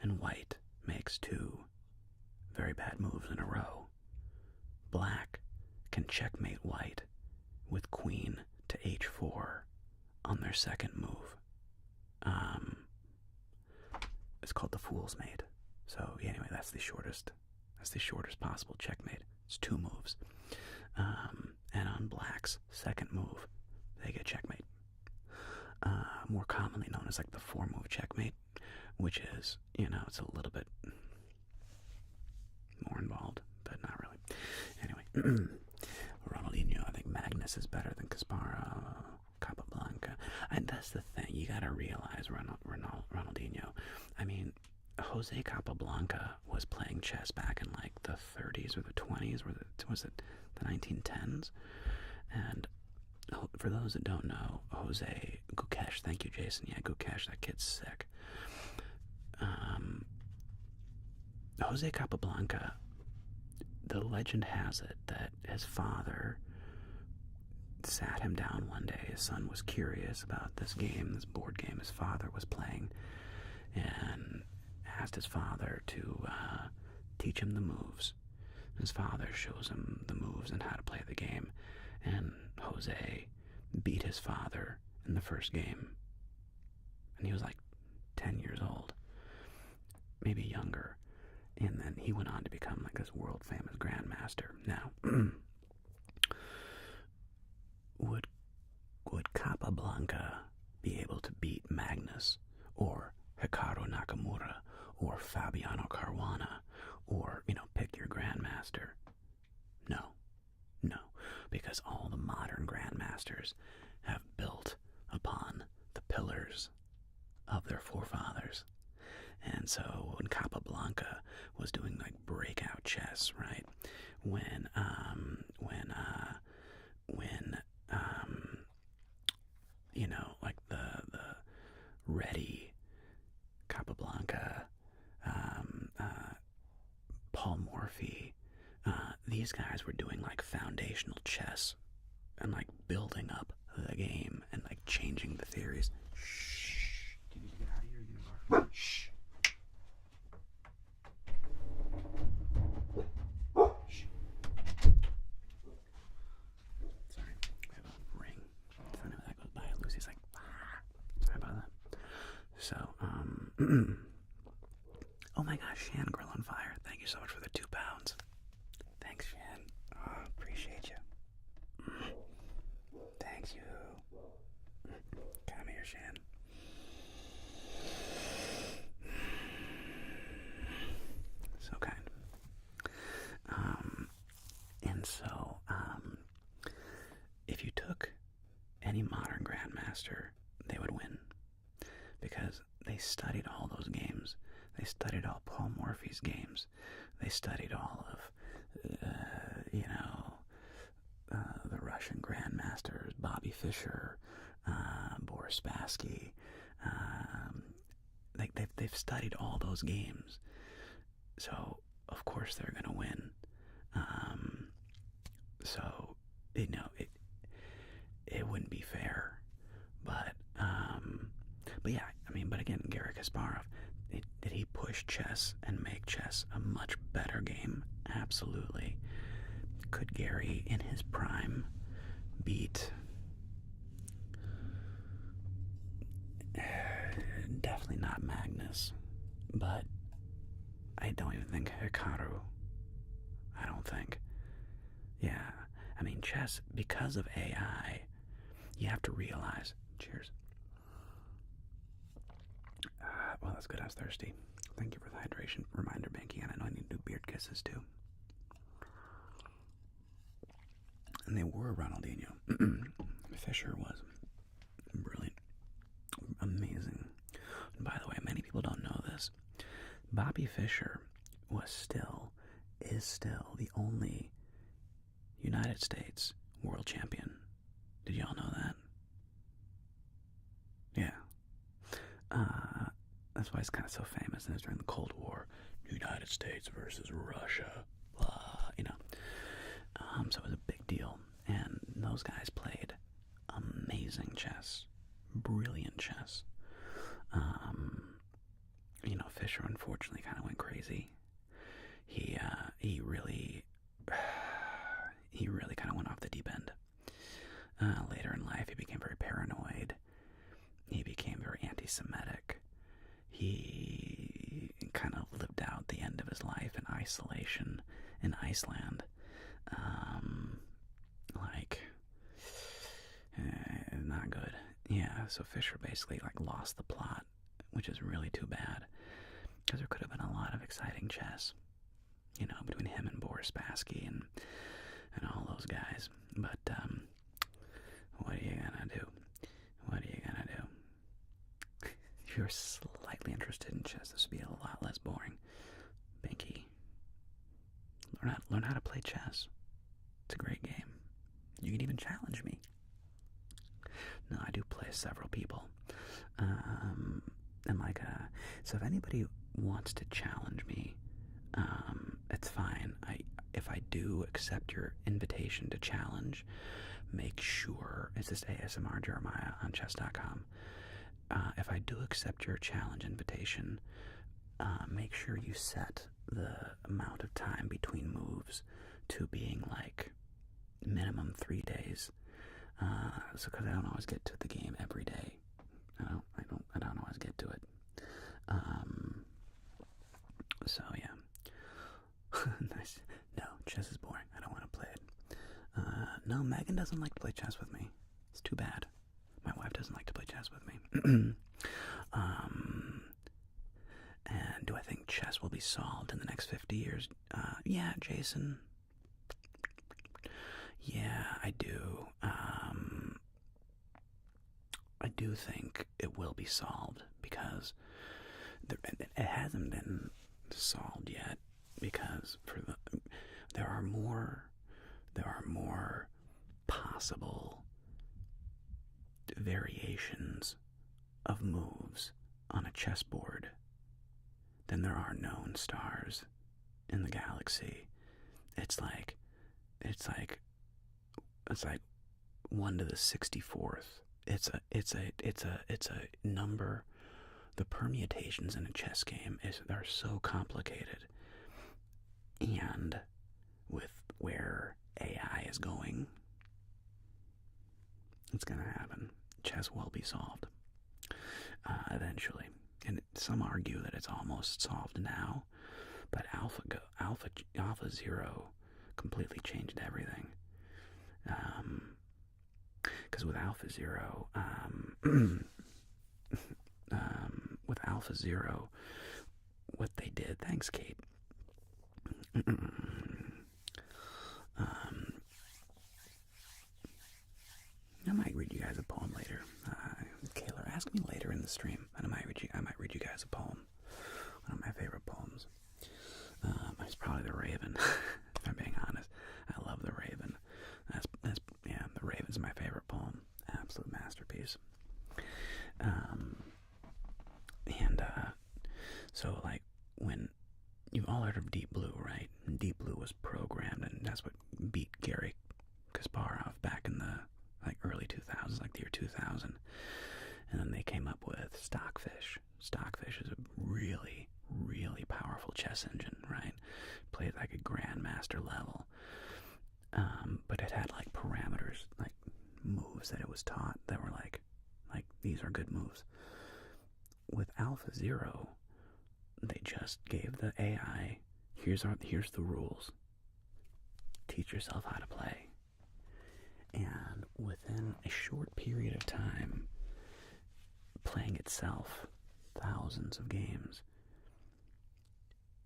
and white makes 2 very bad moves in a row, black can checkmate white with queen to h4 on their second move. It's called the Fool's Mate. So anyway, that's the shortest possible checkmate. It's 2 moves. And on black's second move, they get checkmate. More commonly known as like the 4-move checkmate, which is, it's a little bit more involved, but not really. Anyway, Ronaldinho, I think Magnus is better than Kasparov, Capablanca. And that's the thing, you gotta realize, Ronaldinho. I mean, Jose Capablanca was playing chess back in like the 30s or the 20s, or was it the 1910s? And for those that don't know, Jose Gukesh, thank you, Jason. Yeah, Gukesh, that kid's sick. Jose Capablanca, the legend has it that his father sat him down one day. His son was curious about this board game his father was playing, and asked his father to teach him the moves. His father shows him the moves and how to play the game, and Jose beat his father in the first game. And he was like 10 years old, maybe younger. And then he went on to become like this world famous grandmaster. Now, would Capablanca be able to beat Magnus or Hikaru Nakamura or Fabiano Caruana, or, pick your grandmaster? No, because all the modern grandmasters have built upon the pillars of their forefathers. And so when Capablanca was doing like breakout chess, right? When like the ready Capablanca, Paul Morphy, these guys were doing like foundational chess and like building up the game and like changing the theories. Shh. Do you need to get out of here? You are. Shh. Shh. Sorry, we have a ring. If anyone that goes by, Lucy's like, ah. Sorry about that. So, oh my gosh, Shan, Girl on Fire. Thank you so much for the 2 pounds. Thanks, Shan. Oh, appreciate you. Thanks, you. Come here, Shan. So kind. If you took any modern grandmaster, they would win. Because they studied all those games. They studied all Paul Morphy's games. They studied all of, the Russian grandmasters, Bobby Fischer, Boris Spassky. They've studied all those games. So, of course, they're going to win. It wouldn't be fair. But yeah, but again, Garry Kasparov, did he push chess and make chess a much better game? Absolutely. Could Garry, in his prime, beat definitely not Magnus, but I don't even think Hikaru. I don't think. Yeah, I mean, chess, because of AI, you have to realize. Cheers. Well, that's good. I was thirsty. Thank you for the hydration reminder, Banky, and I know I need to do beard kisses too. And they were Ronaldinho. Fischer was brilliant, amazing. And by the way, many people don't know this. Bobby Fischer is still the only United States world champion. Did y'all know that? Yeah. That's why he's kind of so famous. And it was during the Cold War. United States versus Russia. You know. So it was a big deal. And those guys played amazing chess. Brilliant chess. You know, Fischer unfortunately kind of went crazy. He really kind of went off the deep end. Later in life, he became very paranoid. He became very anti-Semitic. He kind of lived out the end of his life in isolation in Iceland. Not good. Yeah, so Fischer basically lost the plot, which is really too bad, because there could have been a lot of exciting chess, you know, between him and Boris Spassky and all those guys. But what are you gonna do? What are you gonna do? If you're slightly interested in chess, this would be a lot less boring. Binky, learn how to play chess. It's a great game. You can even challenge me. No, I do play several people. And so if anybody wants to challenge me, it's fine. If I do accept your invitation to challenge, make sure, it's just ASMR Jeremiah on chess.com. If I do accept your challenge invitation, make sure you set the amount of time between moves to being minimum 3 days. So because I don't always get to the game every day. I don't always get to it. So yeah. Nice. No, chess is boring. I don't want to play it. No, Megan doesn't like to play chess with me. It's too bad. My wife doesn't like to play chess with me. And do I think chess will be solved in the next 50 years? Yeah, Jason. Yeah, I do. I do think it will be solved, because it hasn't been solved yet, because there are more possible variations of moves on a chessboard than there are known stars in the galaxy. It's like 1 to the 64th. It's a number. The permutations in a chess game are so complicated, and with where AI is going, it's gonna happen. Chess will be solved eventually, and some argue that it's almost solved now. But Alpha Zero completely changed everything. Because with Alpha Zero, what they did. Thanks, Kate. I might read you guys a poem later. Kayla, ask me later in the stream, and I might read you guys a poem. One of my favorite poems. It's probably The Raven. If I'm being honest, I love The Raven. Yeah, The Raven's my favorite poem. Absolute masterpiece. So when you've all heard of Deep Blue, right? And Deep Blue was programmed, and that's what beat Garry Kasparov back in the early 2000s, the year 2000. And then they came up with Stockfish. Stockfish is a really, really powerful chess engine, right? Played a grandmaster level. But it had parameters, moves that it was taught that were like these are good moves. With Alpha Zero, they just gave the AI, here's the rules. Teach yourself how to play. And within a short period of time, playing itself thousands of games,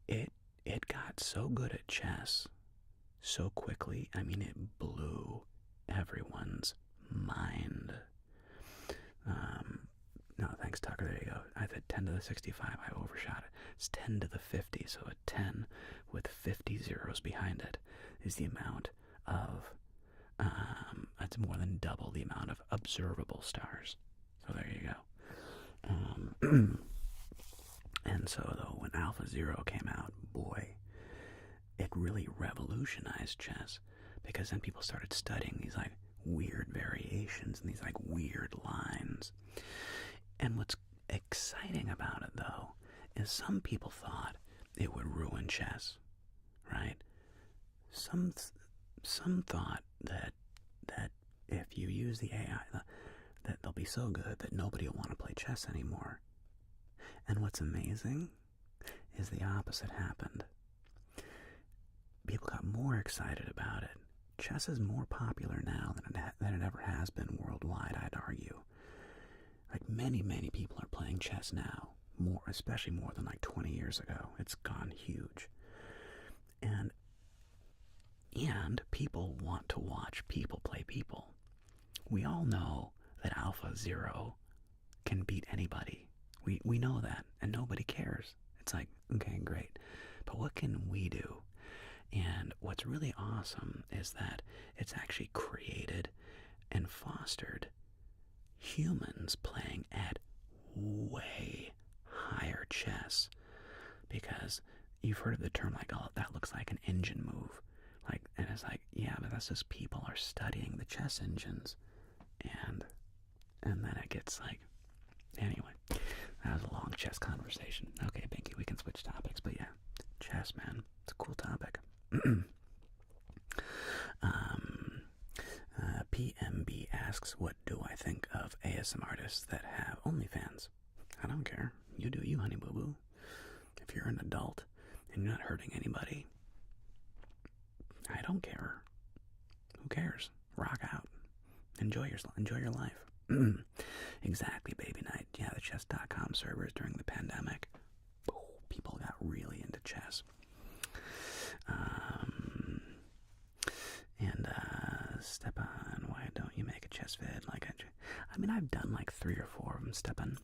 it got so good at chess so quickly. I mean, it blew everyone's mind. No, thanks, Tucker. There you go. I said 10 to the 65. I overshot it. It's 10 to the 50. So a 10 with 50 zeros behind it is the amount of, it's more than double the amount of observable stars. So there you go. And so, though, when Alpha Zero came out, boy, it really revolutionized chess, because then people started studying these like weird variations and these like weird lines. And what's exciting about it, though, is some people thought it would ruin chess, right? Some thought that if you use the AI, that they'll be so good that nobody will want to play chess anymore. And what's amazing is the opposite happened. People got more excited about it. Chess is more popular now than it ever has been worldwide, I'd argue. Like many people are playing chess now, especially more than like 20 years ago. It's gone huge. And people want to watch people play people. We all know that Alpha Zero can beat anybody. We know that, and nobody cares. It's like, okay, great. But what can we do? And what's really awesome is that it's actually created and fostered humans playing at way higher chess. Because you've heard of the term like, oh, that looks like an engine move. Like, and it's like, yeah, but that's just people are studying the chess engines. And then it gets like, anyway, that was a long chess conversation. Okay, Binky, we can switch topics, but yeah, chess, man, it's a cool topic. PMB asks, what do I think of ASM artists that have OnlyFans? I don't care. You do you, honey boo boo. If you're an adult and you're not hurting anybody, I don't care. Who cares? Rock out. Enjoy your life. Exactly, baby night. Yeah, the chess.com servers during the pandemic. People got really into chess. Stepan, why don't you make a chess vid? I mean, I've done like 3 or 4 of them, Stepan.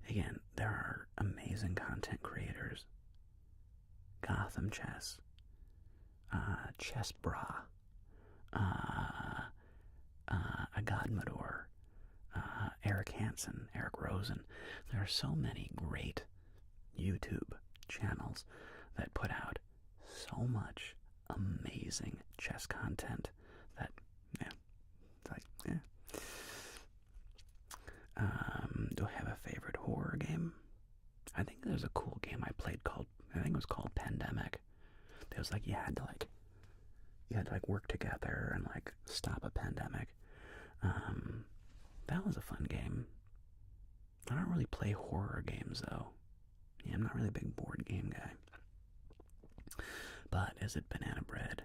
Again, there are amazing content creators. Gotham Chess, Chess Bra, Agadmador, Eric Hansen, Eric Rosen. There are so many great YouTube channels that put out so much amazing chess content that, yeah, it's like, yeah. Do I have a favorite horror game? I think there's a cool game I played I think it was called Pandemic. It was like you had to work together and like stop a pandemic. That was a fun game. I don't really play horror games though. Yeah, I'm not really a big board game guy. But is it banana bread,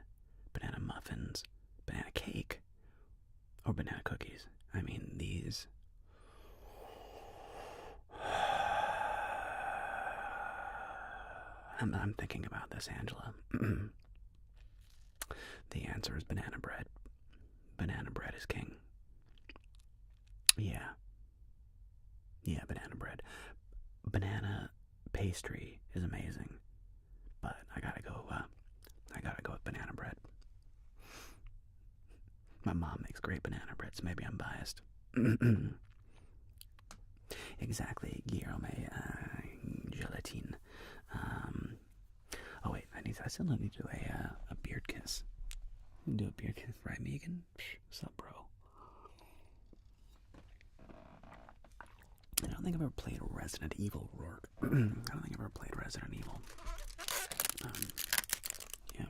banana muffins, banana cake, or banana cookies? I mean, these. I'm thinking about this, Angela. The answer is banana bread. Banana bread is king. Yeah. Yeah, banana bread. Banana pastry is amazing, but I gotta go with banana bread. My mom makes great banana bread, so maybe I'm biased. Exactly, Guillaume, gelatine. Oh wait, I still need to do a beard kiss. Do a beard kiss, right, Megan? What's up, bro? I don't think I've ever played Resident Evil, Rourke. I don't think I've ever played Resident Evil. Yeah.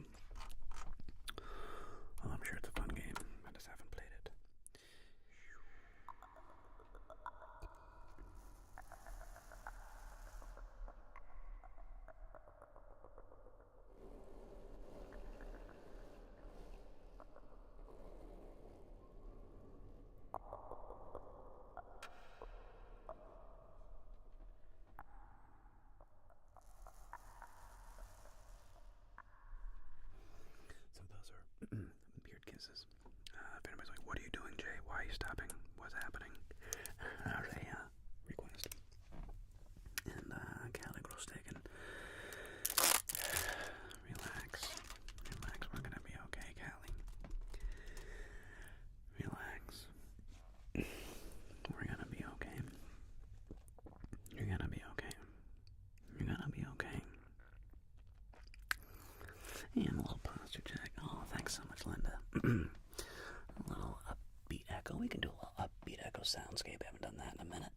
A little upbeat echo. We can do a little upbeat echo soundscape. Haven't done that in a minute.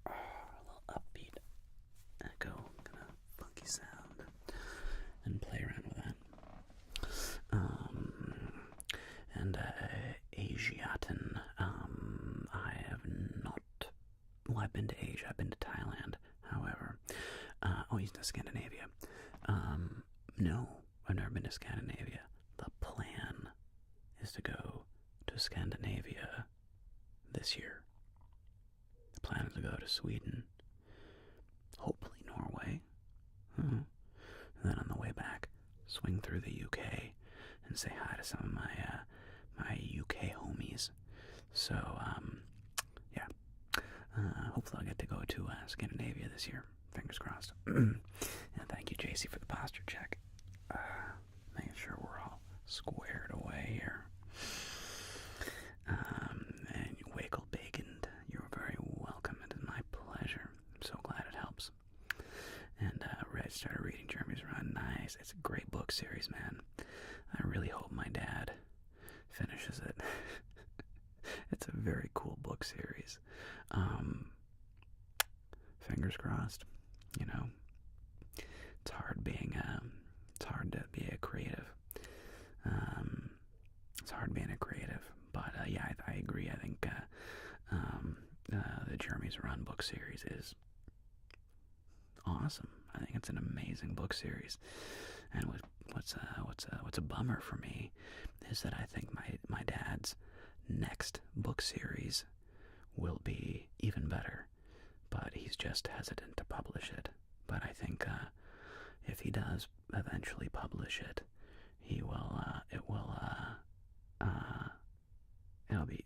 A little upbeat echo, kind of funky sound, and play around with that. And Asiaten. I have not. Well, I've been to Asia. I've been to Thailand. However, he's to Scandinavia. No, I've never been to Scandinavia. The plan is to go to Scandinavia this year. The plan is to go to Sweden, hopefully Norway, and then on the way back, swing through the UK and say hi to some of my UK homies. So, yeah, hopefully I'll get to go to Scandinavia this year. Fingers crossed. And thank you, JC, for the posture check. Making sure we're all squared away here. And Wiggle Bacon, you're very welcome. It is my pleasure. I'm so glad it helps. And Red started reading Jeremy's Run. Nice. It's a great book series, man. I really hope my dad finishes it. It's a very cool book series. Fingers crossed. You know, it's hard to be a creative. It's hard being a creative, but yeah, I agree. I think the Jeremy's Run book series is awesome. I think it's an amazing book series. And what's a bummer for me is that I think my dad's next book series will be even better, but he's just hesitant to publish it. But I think if he does eventually publish it,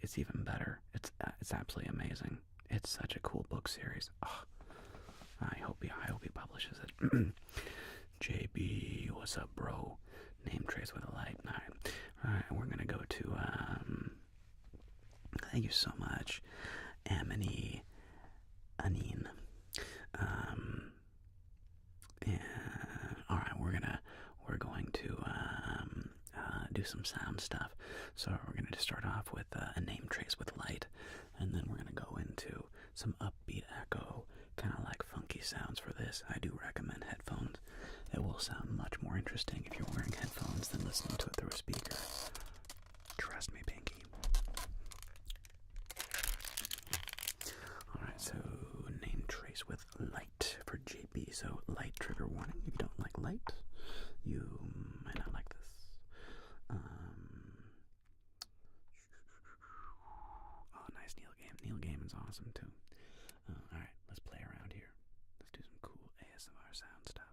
it's even better. It's absolutely amazing. It's such a cool book series. Oh, I hope he publishes it. JB, what's up, bro? Name trace with a light. All right, we're gonna go to thank you so much, Amini Anin. And all right, we're going to do some sound stuff. So we're gonna just start off with a name trace with light, and then we're gonna go into some upbeat echo, kind of like funky sounds for this. I do recommend headphones. It will sound much more interesting if you're wearing headphones than listening to it through a speaker. Trust me, Pinky. Alright, so name trace with light for JB. So light trigger warning. If you don't like light, you might not like this. Oh, nice Neil Gaiman. Neil Gaiman's awesome too. Alright, let's play around here. Let's do some cool ASMR sound stuff.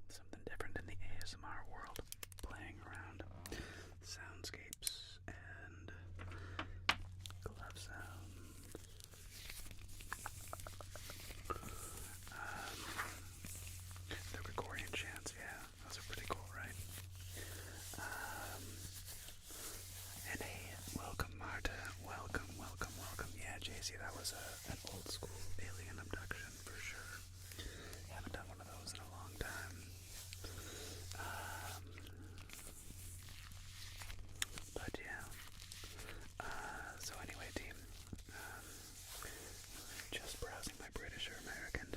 Something different in the ASMR world, playing around soundscapes and glove sounds. The Gregorian chants, yeah, those are pretty cool, right? And hey, welcome Marta, welcome. Yeah, JC, that was an old school alien abduction for sure. Haven't done one of those in a long time. But yeah. So anyway, team. Just browsing my British or American.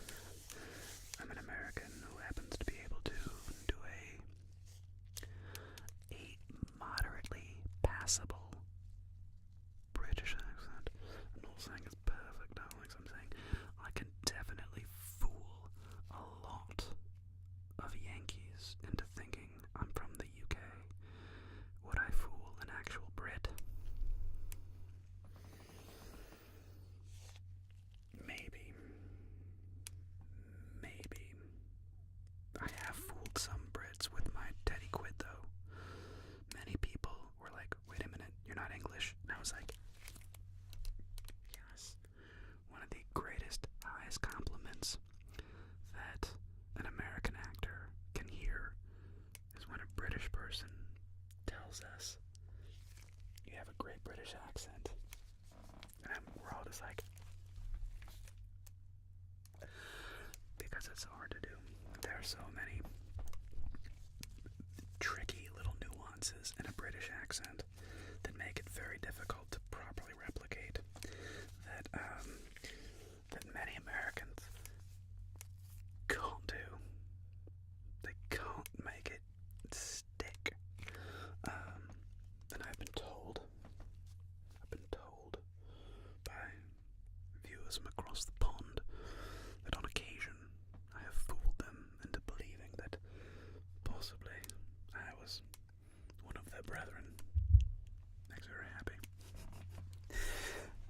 I'm an American who happens to be able to do a moderately passable British accent. I'm not saying it's perfect, Alex. I'm saying I can definitely fool a lot of Yankees into thinking I'm from the UK. Would I fool an actual Brit? Maybe. I have fooled some Brits with my Teddy Quid, though. Many people were like, wait a minute, you're not English. And I was like, yes. One of the greatest, highest compliments that an American actor can hear is when a British person us, you have a great British accent. And we're all just like, because it's hard to do. There are so many tricky little nuances in a British accent that make it very difficult to properly replicate that many Americans can't do. They can't make it stick. And I've been told by viewers from across the pond that on occasion I have fooled them into believing that possibly I was one of their brethren. Makes me very happy.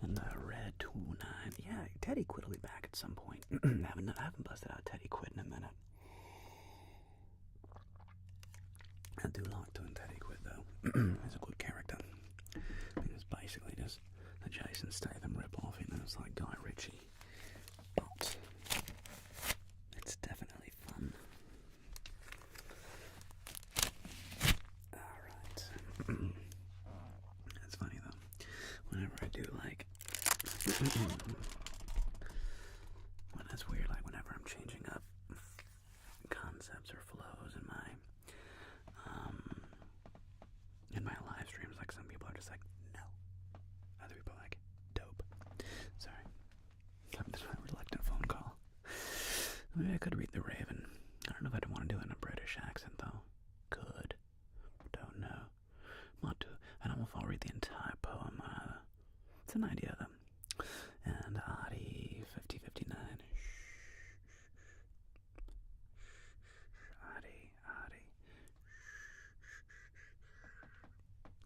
And Red 29, yeah, Teddy Quid will be back at some point. I haven't busted out Teddy Quid in a minute. I do like doing Teddy Quid though. He's a good character. He's basically just a Jason Statham ripoff, you know, it's like Guy Ritchie. But it's definitely fun. Alright. It's funny though. Whenever I do like when it's weird, like whenever I'm changing up concepts or flows in my live streams, like some people are just like, no. Other people are like, dope. Sorry. This is my reluctant phone call. Maybe I could read The Raven. I don't know if I'd want to do it in a British accent though. Could. Don't know. Might do. I don't know if I'll read the entire poem. It's an idea though. And Adi 5059. Adi.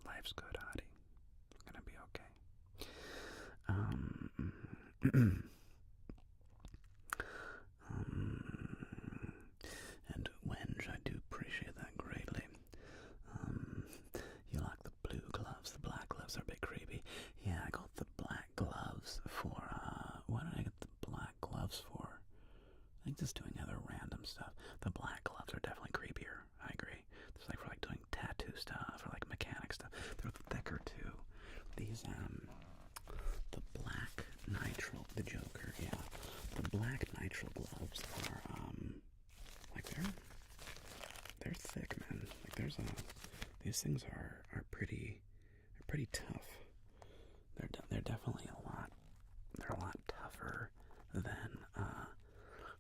Life's good, Adi. It's gonna be okay. And Wenge, I do appreciate that greatly. You like the blue gloves, the black gloves are a bit creepy. Yeah, I got the black gloves for, what did I get the black gloves for? I think just doing other random stuff. The black gloves are definitely creepier, I agree. It's like for like doing tattoo stuff or like mechanic stuff. They're thicker too. These, the black nitrile, the Joker, yeah. The black nitrile gloves are, like they're thick, man. Like these things are pretty tough. They're definitely they're a lot tougher than,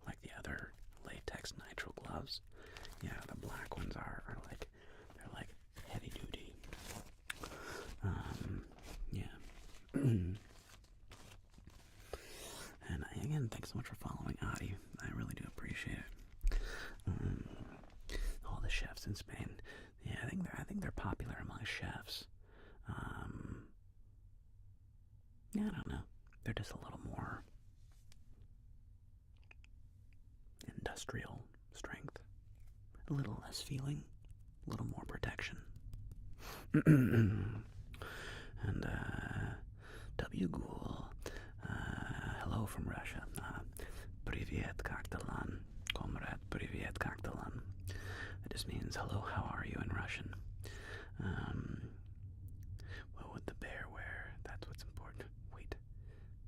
like the other latex nitrile gloves. Yeah, the black ones are like, they're like heavy duty. Yeah. And again, thanks so much for following Adi. I really do appreciate it. All the chefs in Spain. Yeah, I think they're popular among chefs. Yeah, I don't know. They're just a little more industrial strength. A little less feeling. A little more protection. And, W. Ghoul. Hello from Russia. Privyet Kaktalan. Comrade Privyet Kaktalan. It just means hello, how are you in Russian? What would the bear wear? That's what's important. Wait.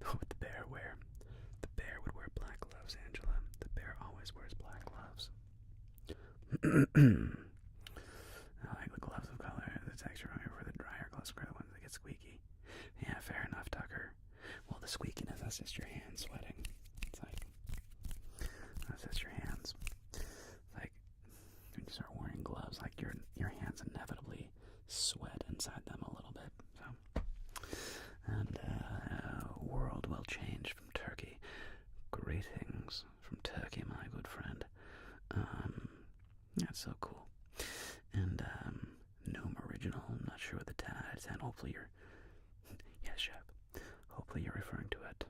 What would the bear wear? The bear would wear black gloves, Angela. The bear always wears black gloves. I like the gloves of color. The texture on here for the drier gloves for the ones that get squeaky. Yeah, fair enough, Tucker. Well, the squeakiness, that's just your hands sweating. It's like, that's just your hands. Like, when you start wearing gloves, like your hands inevitably sweat inside them a little bit. So, and world will change from Turkey. Greetings from Turkey, my good friend. That's so cool. And Gnome Original, I'm not sure what the tag is, and hopefully you're, yes, Shep, hopefully you're referring to it,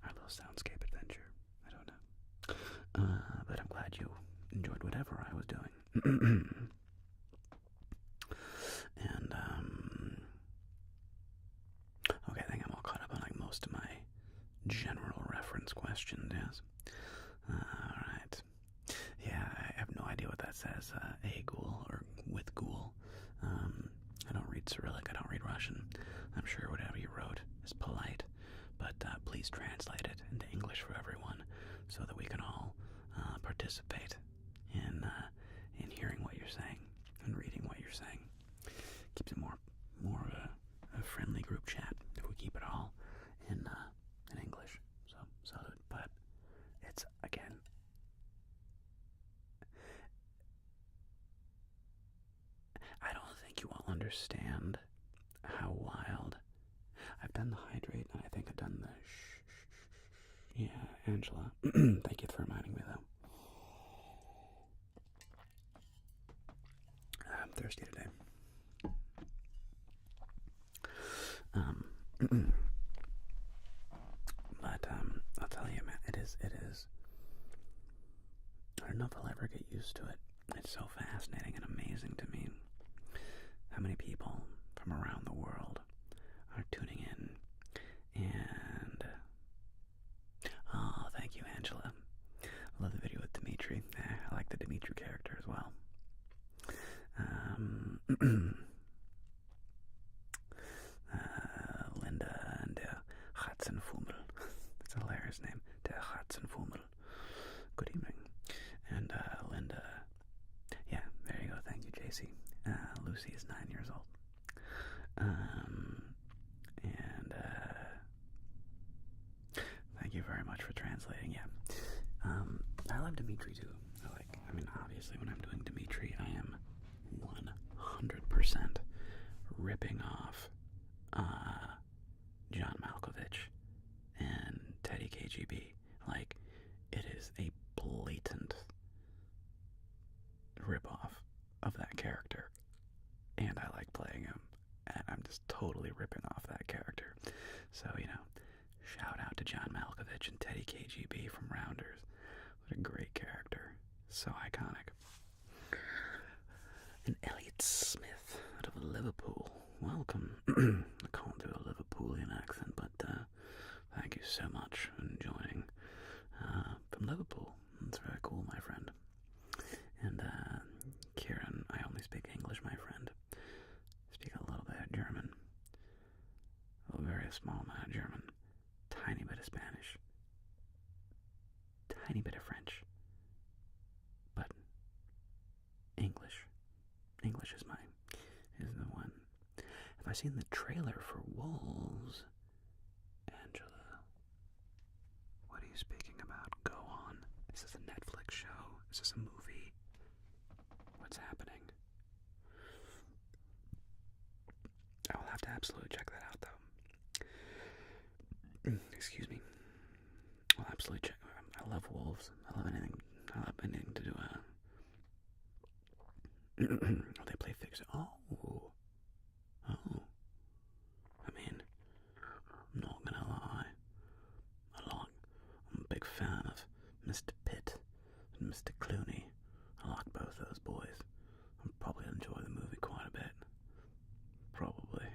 our little soundscape adventure. I don't know. But I'm glad you enjoyed whatever I was doing. And, okay, I think I'm all caught up on like most of my general reference questions, yes. Alright. Yeah, I have no idea what that says, a ghoul or with ghoul. read Cyrillic. I don't read Russian. I'm sure whatever you wrote is polite, but please translate it into English for everyone so that we can all participate in hearing what you're saying and reading what you're saying. Keeps it more of a friendly group chat if we keep it all in English. So salute. But it's, again, I don't think you all understand how wild. I've done the hydrate, and I think I've done the Yeah, Angela. Thank you for reminding me, though. I'm thirsty today. But I'll tell you, man, it is. I don't know if I'll ever get used to it. It's so fascinating and amazing to me how many people from around the world are tuning in. And oh, thank you, Angela. I love the video with Dimitri. I like the Dimitri character as well. Linda and Hatzenfummel. That's a hilarious name. Der Hatzenfummel. Good evening. And Linda. Yeah, there you go. Thank you, JC. Lucy is 9 years old. And thank you very much for translating. Yeah. I love Dimitri too. Obviously when I'm doing Dimitri, I am 100% ripping off John Malkovich and Teddy KGB. Like, it is a blatant ripoff of that character, and I like playing him, and I'm just totally ripping off that character. So, shout out to John Malkovich and Teddy KGB from Rounders. What a great character. So iconic. And Elliot Smith out of Liverpool. Welcome. I can't do a Liverpoolian accent, but thank you so much for joining from Liverpool. That's very cool, my friend. And Kieran, I only speak English, my friend. Speak a little bit of German. A very small amount of German. Tiny bit of Spanish. Tiny bit of French. But English is the one. Have I seen the trailer for Wolves? Angela, what are you speaking about? Go on. Is this a Netflix show? Is this a movie? What's happening? I'll have to absolutely check that out, though. Excuse me. I'll absolutely check. I love Wolves. I love anything to do. They play fix. Oh. I'm not gonna lie. I'm a big fan of Mr. Pitt and Mr. Clooney. I like both those boys. I'll probably enjoy the movie quite a bit. Probably.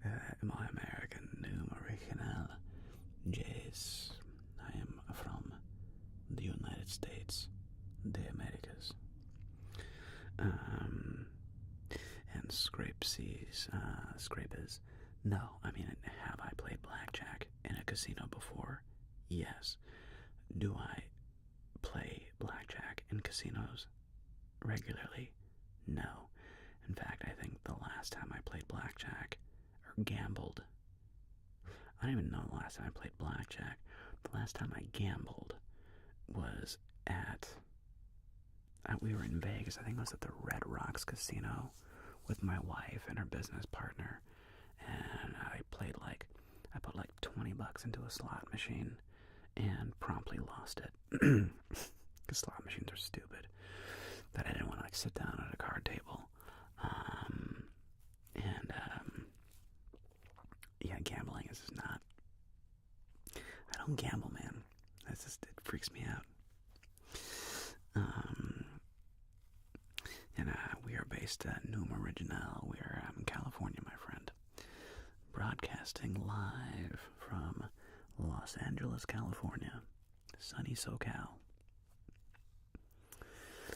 Am I American? No, original. Yes, I am from the United States, the Americas. And scrapers. No, have I played blackjack in a casino before? Yes. Do I play blackjack in casinos regularly? No. In fact, I think the last time I played blackjack, or gambled, I don't even know the last time I played blackjack. The last time I gambled was we were in Vegas. I think it was at the Red Rocks Casino with my wife and her business partner. And I put like $20 into a slot machine and promptly lost it. Because slot machines are stupid. That I didn't want to sit down at a card table. Yeah, gambling is just not. I don't gamble, man. It freaks me out. We are based at Numa Original. We are in California, my friend. Broadcasting live from Los Angeles, California. Sunny SoCal.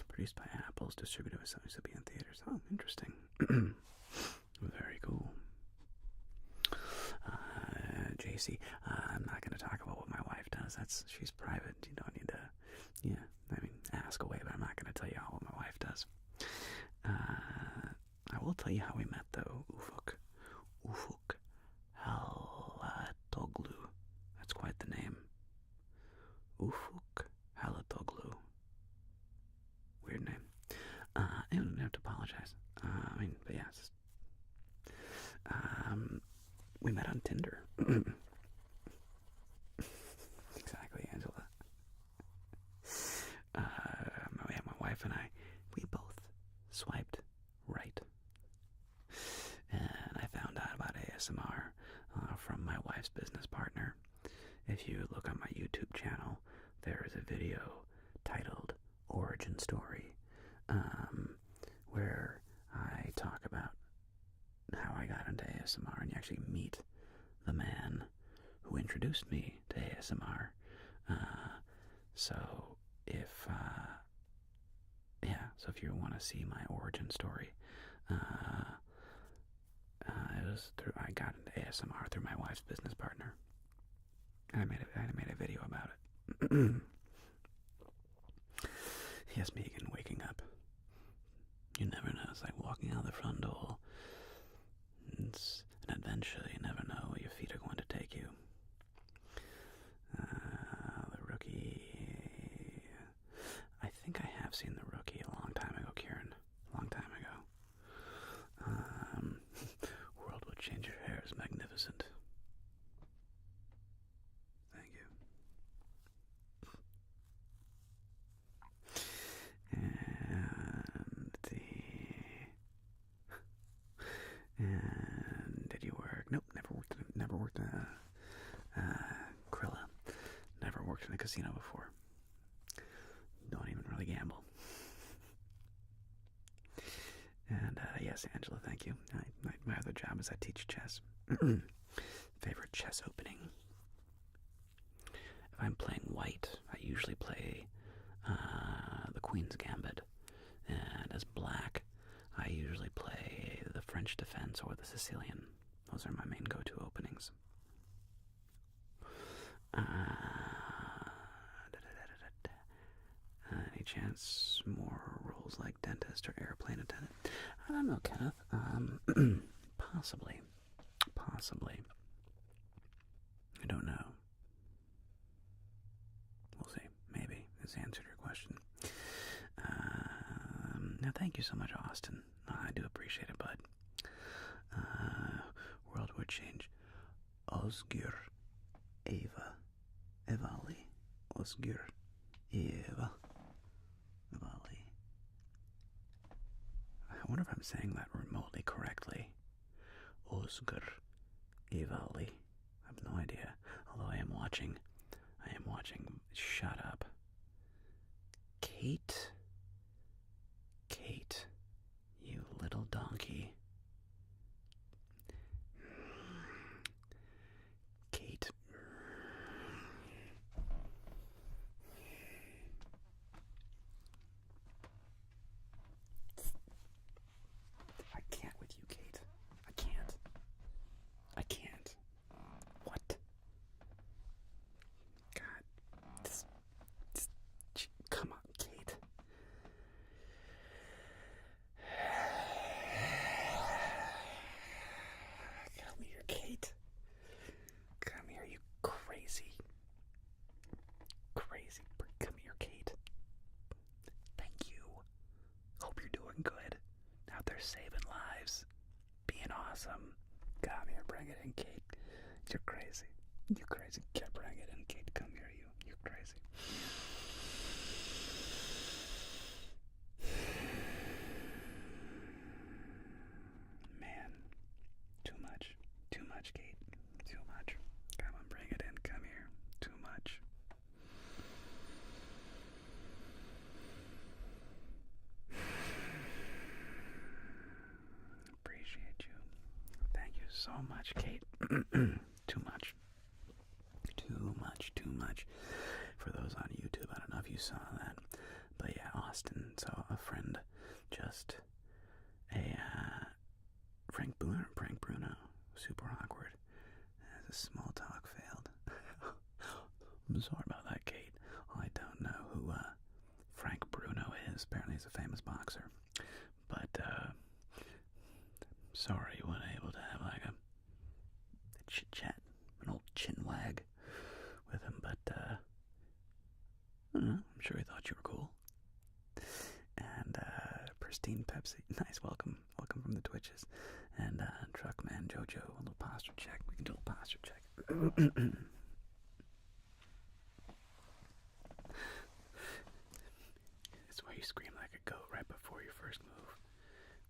Produced by Apple's distributed by Sony in theaters. Oh, interesting. Very cool. JC, I'm not going to talk about what my wife does. She's private. You don't need to, ask away, but I'm not going to tell you all what my wife does. I will tell you how we met, though. Ufuk Halatoglu. That's quite the name. Ufuk Halatoglu. Weird name. I don't have to apologize. But yeah, we met on Tinder. Exactly, Angela. My wife and I, we both swiped right. And I found out about ASMR from my wife's business partner. If you look on my YouTube channel, there is a video titled Origin Story, where I talk about how I got into ASMR, and you actually meet the man who introduced me to ASMR. So if you want to see my origin story, I got into ASMR through my wife's business partner. And I made a video about it. Yes, Megan, waking up. You never know. It's like walking out the front door. It's an adventure. You never know where your feet are going to take you. The Rookie. I think I have seen The Rookie a long time ago, Kieran. A long time ago. World Would Change Your Hair is magnificent. Thank you. And did you work? Nope, never worked in Krilla. Never worked in a casino before. Don't even really gamble. And yes, Angela, thank you. My other job is I teach chess. Favorite chess opening? If I'm playing white, I usually play the Queen's Gambit. And as black, I usually play the French Defense or the Sicilian. Those are my main go-to openings. Any chance more roles like dentist or airplane attendant? I don't know, Kenneth. Possibly. I don't know. We'll see. Maybe this answered your question. Now, thank you so much, Austin. I do appreciate it, bud. World Would Change. Osgur Eva Evali. Osgur Eva Evali. I wonder if I'm saying that remotely correctly. Osgur Evali. I have no idea. Although I am watching. Shut up. Kate, you little donkey. Kate. I can't with you, Kate. I can't. What? God. Come on, Kate. Come here, Kate. Come here, you crazy. Come here, Kate. Thank you. Hope you're doing good. Out there saving lives. Being awesome. Come here, bring it in, Kate. You're crazy. Bring it in, Kate. Come here, you. You're crazy. Man, too much, Kate, too much. Come on, bring it in, come here, too much. Appreciate you. Thank you so much, Kate. Too much. For those on YouTube, I don't know if you saw that, but yeah, Austin, so a friend just super awkward. The small talk failed. I'm sorry about that, Kate. I don't know who Frank Bruno is. Apparently he's a famous boxer. But, sorry you weren't able to have like a chit-chat, an old chin wag with him, but, I don't know, I'm sure he thought you were cool. And, Pristine Pepsi, nice, welcome from the Twitches. And, Truckman Jojo, a little posture check, we can do a little posture check. It's where you scream like a goat right before your first move.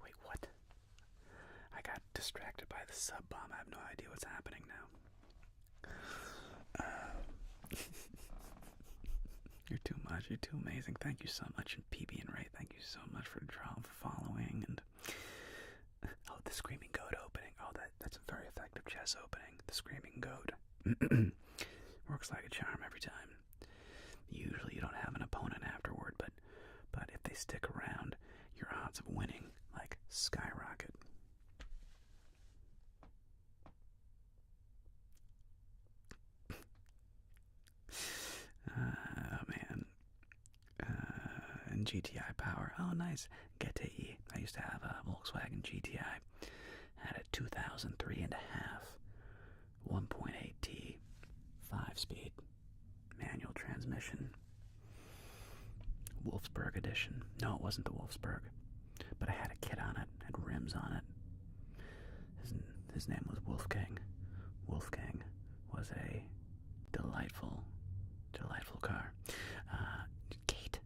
Wait, what? I got distracted by the sub bomb. I have no idea what's happening now. You're too much. You're too amazing. Thank you so much. And PB and Ray, thank you so much for following. And oh, the Screaming Goat opening. Oh, that's a very effective chess opening. The Screaming Goat works like a charm every time. Usually you don't have an opponent afterward, but if they stick around, your odds of winning like skyrocket. Oh man. And GTI power. Oh nice. GTI. I used to have a Volkswagen GTI. Had a 2003.5 1.8T 5-speed manual transmission. Wolfsburg edition. No, it wasn't the Wolfsburg, but I had a kit on it, had rims on it. His name was Wolfgang. Wolfgang was a delightful car. Kate.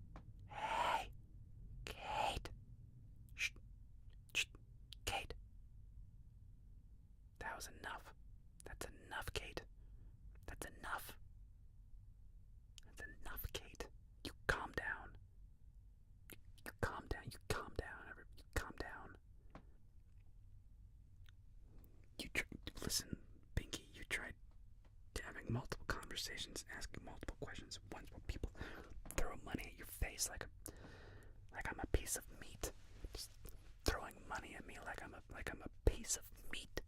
Hey. Kate. Shh. Shh. Kate. That was enough. That's enough, Kate. That's enough. That's enough, Kate. You calm down. You calm down. You calm down. You calm down. Listen, Pinky, you tried having multiple conversations, asking multiple questions at once where people throw money at your face like I'm a piece of meat. Just throwing money at me like I'm a piece of meat.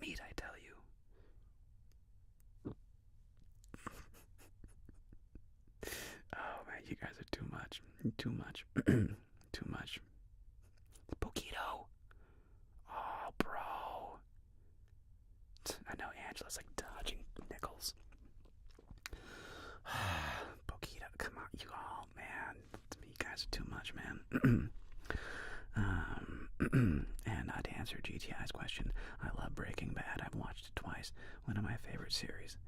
Meat, I tell you. Oh man, you guys are too much. Too much. Too much. Poquito. Oh, bro. I know Angela's like dodging nickels. Poquito, come on, you all, man. You guys are too much, man. And to answer GTI's question, I love Breaking Bad. I've watched it twice. One of my favorite series.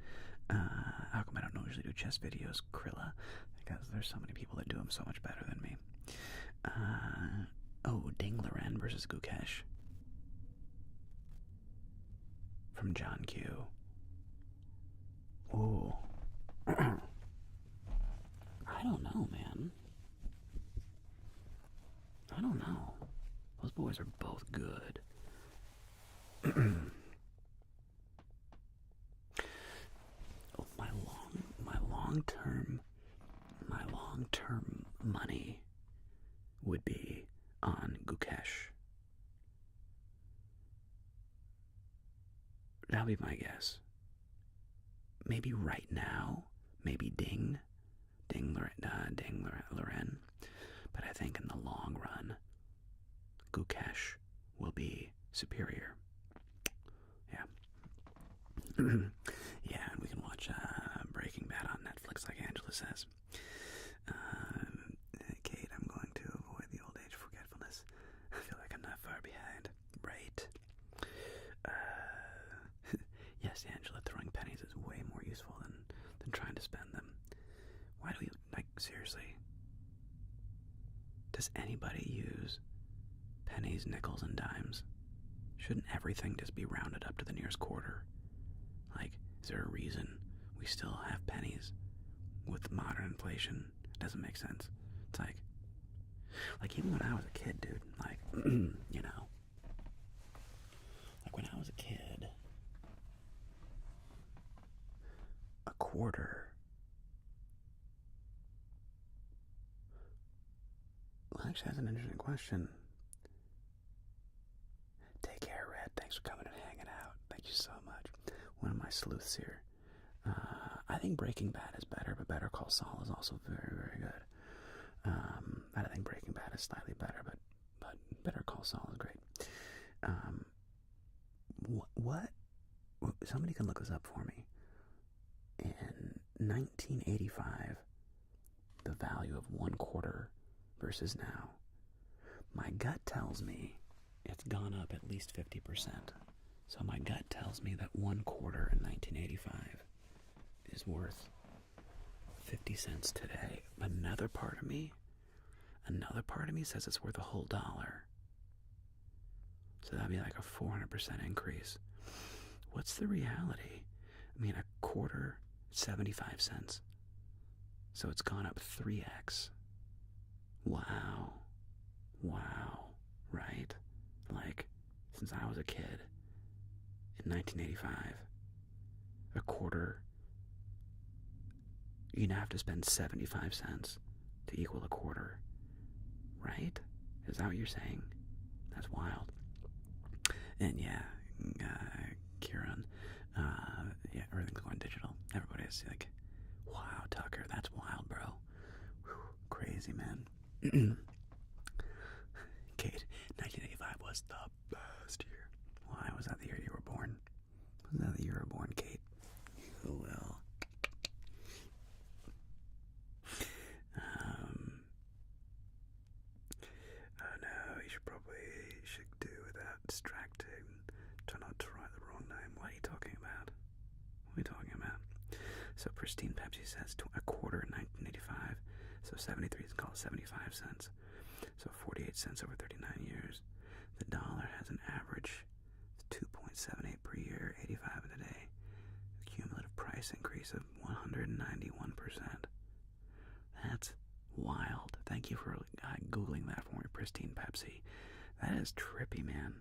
How come I don't usually do chess videos? Krilla. Because there's so many people that do them so much better than me. Ding Loren versus Gukesh. From John Q. Ooh. I don't know, man. I don't know. Those boys are both good. My long-term money would be on Gukesh. That'll be my guess. Maybe right now, maybe Ding Loren. But I think in the long run, Gukesh will be superior. Yeah. Yeah, and we can watch Breaking Bad on Netflix, like Angela says. Kate, I'm going to avoid the old age forgetfulness. I feel like I'm not far behind. Right. Yes, Angela, throwing pennies is way more useful than trying to spend them. Why do we, seriously? Does anybody use pennies, nickels, and dimes? Shouldn't everything just be rounded up to the nearest quarter? Is there a reason we still have pennies with modern inflation? It doesn't make sense. It's even when I was a kid, dude, you know, when I was a kid, a quarter. Well, actually, that's an interesting question. Take care, Red. Thanks for coming in you so much. One of my sleuths here. I think Breaking Bad is better, but Better Call Saul is also very, very good. I think Breaking Bad is slightly better, but Better Call Saul is great. What? Somebody can look this up for me. In 1985, the value of $1 versus now. My gut tells me it's gone up at least 50%. So my gut tells me that $1 in 1985 is worth 50 cents today. Another part of me says it's worth a whole dollar. So that'd be like a 400% increase. What's the reality? I mean, $1, 75 cents. So it's gone up 3x. Wow. Right? Like, since I was a kid, in 1985, $1, you'd have to spend 75 cents to equal $1. Right? Is that what you're saying? That's wild. And yeah, Kieran, yeah, everything's going digital. Everybody's like, wow, Tucker, that's wild, bro. Whew, crazy, man. Kate, 1985 was the best year. Why was that the year you were born? Was that the year you were born, Kate? You will. No, you should do without distracting. Try not to write the wrong name. What are you talking about? So Pristine Pepsi says $1 in 1985. So 73 is called 75 cents. So 48 cents over 39 years. The dollar has an average of 2.78 per year, 85 in a day. A cumulative price increase of 191%. That's wild. Thank you for Googling that for me, Pristine Pepsi. That is trippy, man.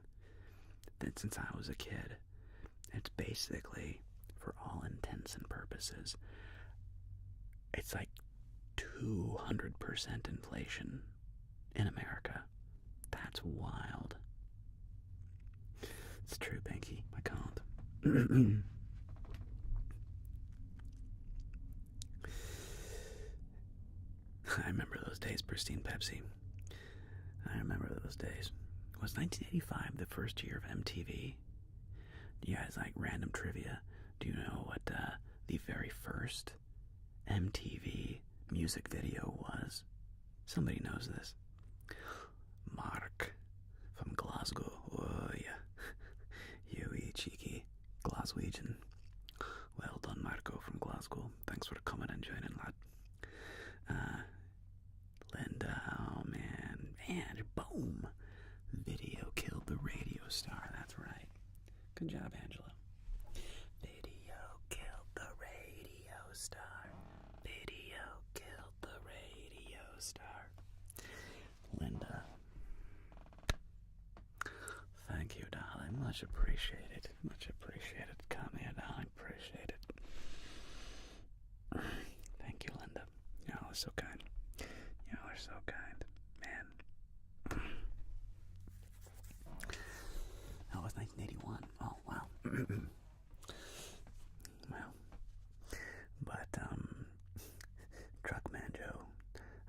That since I was a kid, it's basically, for all intents and purposes, it's like 200% inflation in America. That's wild. It's true, Pinky. I can't. I remember those days, Pristine Pepsi. I remember those days. Was 1985 the first year of MTV? Do you guys like random trivia? Do you know what the very first MTV music video was? Somebody knows this. Mark from Glasgow. Oh, yeah. You cheeky Glaswegian. Well done, Marco from Glasgow. Thanks for coming and joining, lad. Linda, oh man. And boom! Video killed the radio star. That's right. Good job, Angela. Video killed the radio star. Video killed the radio star. Linda. Thank you, darling. Much appreciated. Much appreciated. Come here, darling. Appreciate it. Thank you, Linda. Y'all are so kind. Y'all are so kind. Man. That was 1981. Oh, wow. Well. But, Truckman Joe,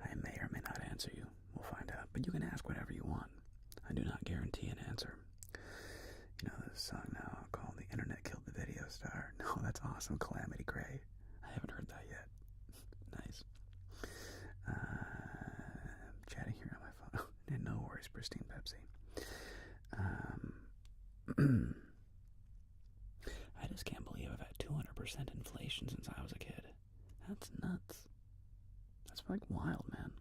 I may or may not answer you. We'll find out. But you can ask whatever you want. I do not guarantee an answer. You know, there's a song now called The Internet Killed the Video Star. No, that's awesome. Calamity Gray. I haven't heard that yet. Nice. Chatting here on my phone. And no worries, Pristine Pepsi. I just can't believe I've had 200% inflation since I was a kid. That's nuts. That's like wild, man.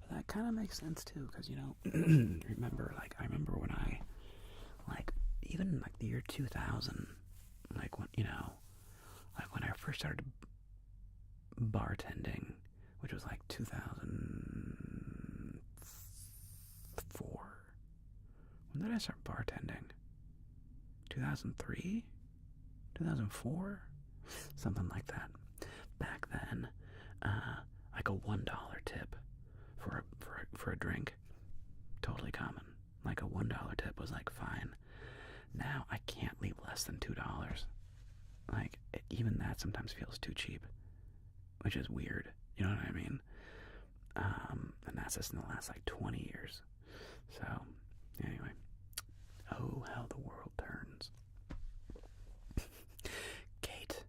But that kind of makes sense too, because, you know, I remember when I, like, even like the year 2000, like when, you know, like when I first started bartending, which was like 2004. When did I start bartending? 2003? 2004? Something like that. Back then, like a $1 tip for a drink, totally common. Like a $1 tip was like fine. Now I can't leave less less than $2. Like, even that sometimes feels too cheap, which is weird. You know what I mean? And that's just in the last like 20 years. So, anyway. Oh, how the world turns. Kate.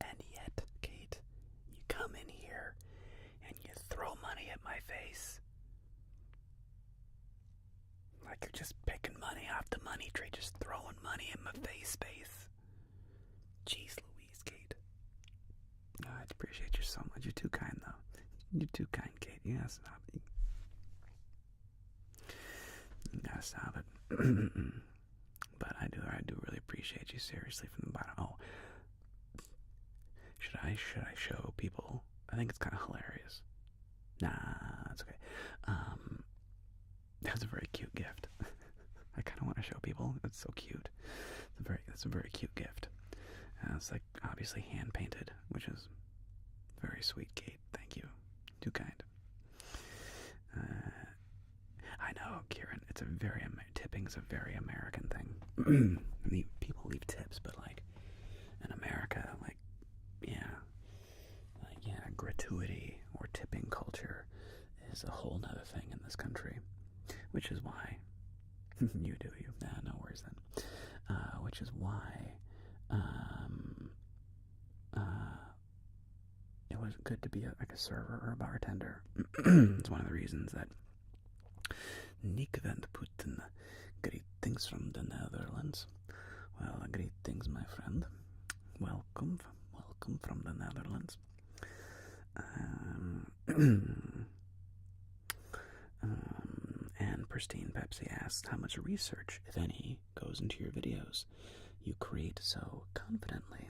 And yet, Kate, you come in here and you throw money at my face. Like you're just picking money off the money tree, just throwing money in my face. Jeez Louise, Kate. Oh, I appreciate you so much. You're too kind, though. You're too kind, Kate. You gotta stop it. You gotta stop it. But I do really appreciate you, seriously, from the bottom. Oh, should I show people? I think it's kind of hilarious. Nah, it's okay. That's a very cute gift. I kind of want to show people. It's so cute. It's a very cute gift. It's like obviously hand painted, which is very sweet, Kate. Thank you. Too kind. I know, Kieran. Tipping is a very American thing. People leave tips, but like in America, gratuity or tipping culture is a whole nother thing in this country, which is why you. Nah, no worries then. Which is why it was good to be a server or a bartender. It's one of the reasons that Nick Van Putten, greetings from the Netherlands. Well, greetings, my friend. Welcome from the Netherlands. And Pristine Pepsi asks, how much research, if any, goes into your videos you create so confidently?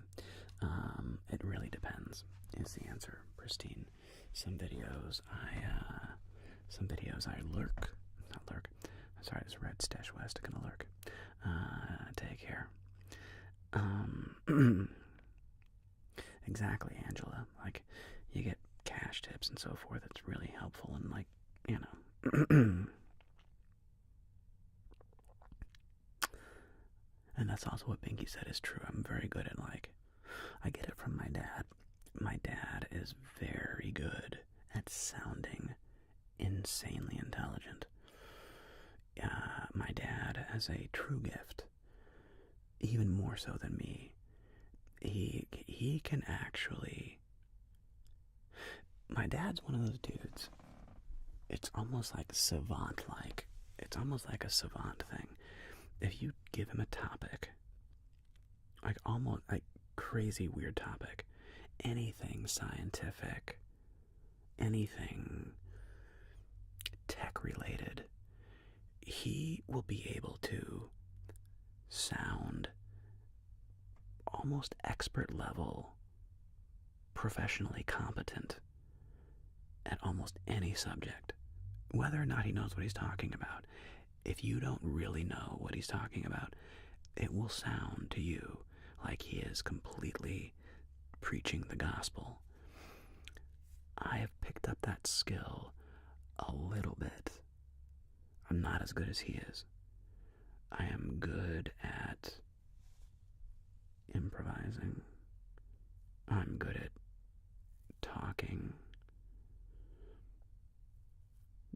It really depends, is the answer, Pristine. Some videos I lurk. Not lurk. Sorry, this red Stash West gonna lurk. Take care. Exactly, Angela. Like, you get cash tips and so forth. It's really helpful and, like, you know. And that's also what Binky said is true. I'm very good at, like, I get it from my dad. My dad is very good at sounding insanely intelligent. My dad has a true gift, even more so than me. He can actually... My dad's one of those dudes. It's almost like savant-like. It's almost like a savant thing. If you give him a topic, like almost like crazy weird topic, anything scientific, anything tech-related, he will be able to sound almost expert level, professionally competent at almost any subject. Whether or not he knows what he's talking about, if you don't really know what he's talking about, it will sound to you like he is completely preaching the gospel. I have picked up that skill a little bit. I'm not as good as he is. I am good at improvising. I'm good at talking.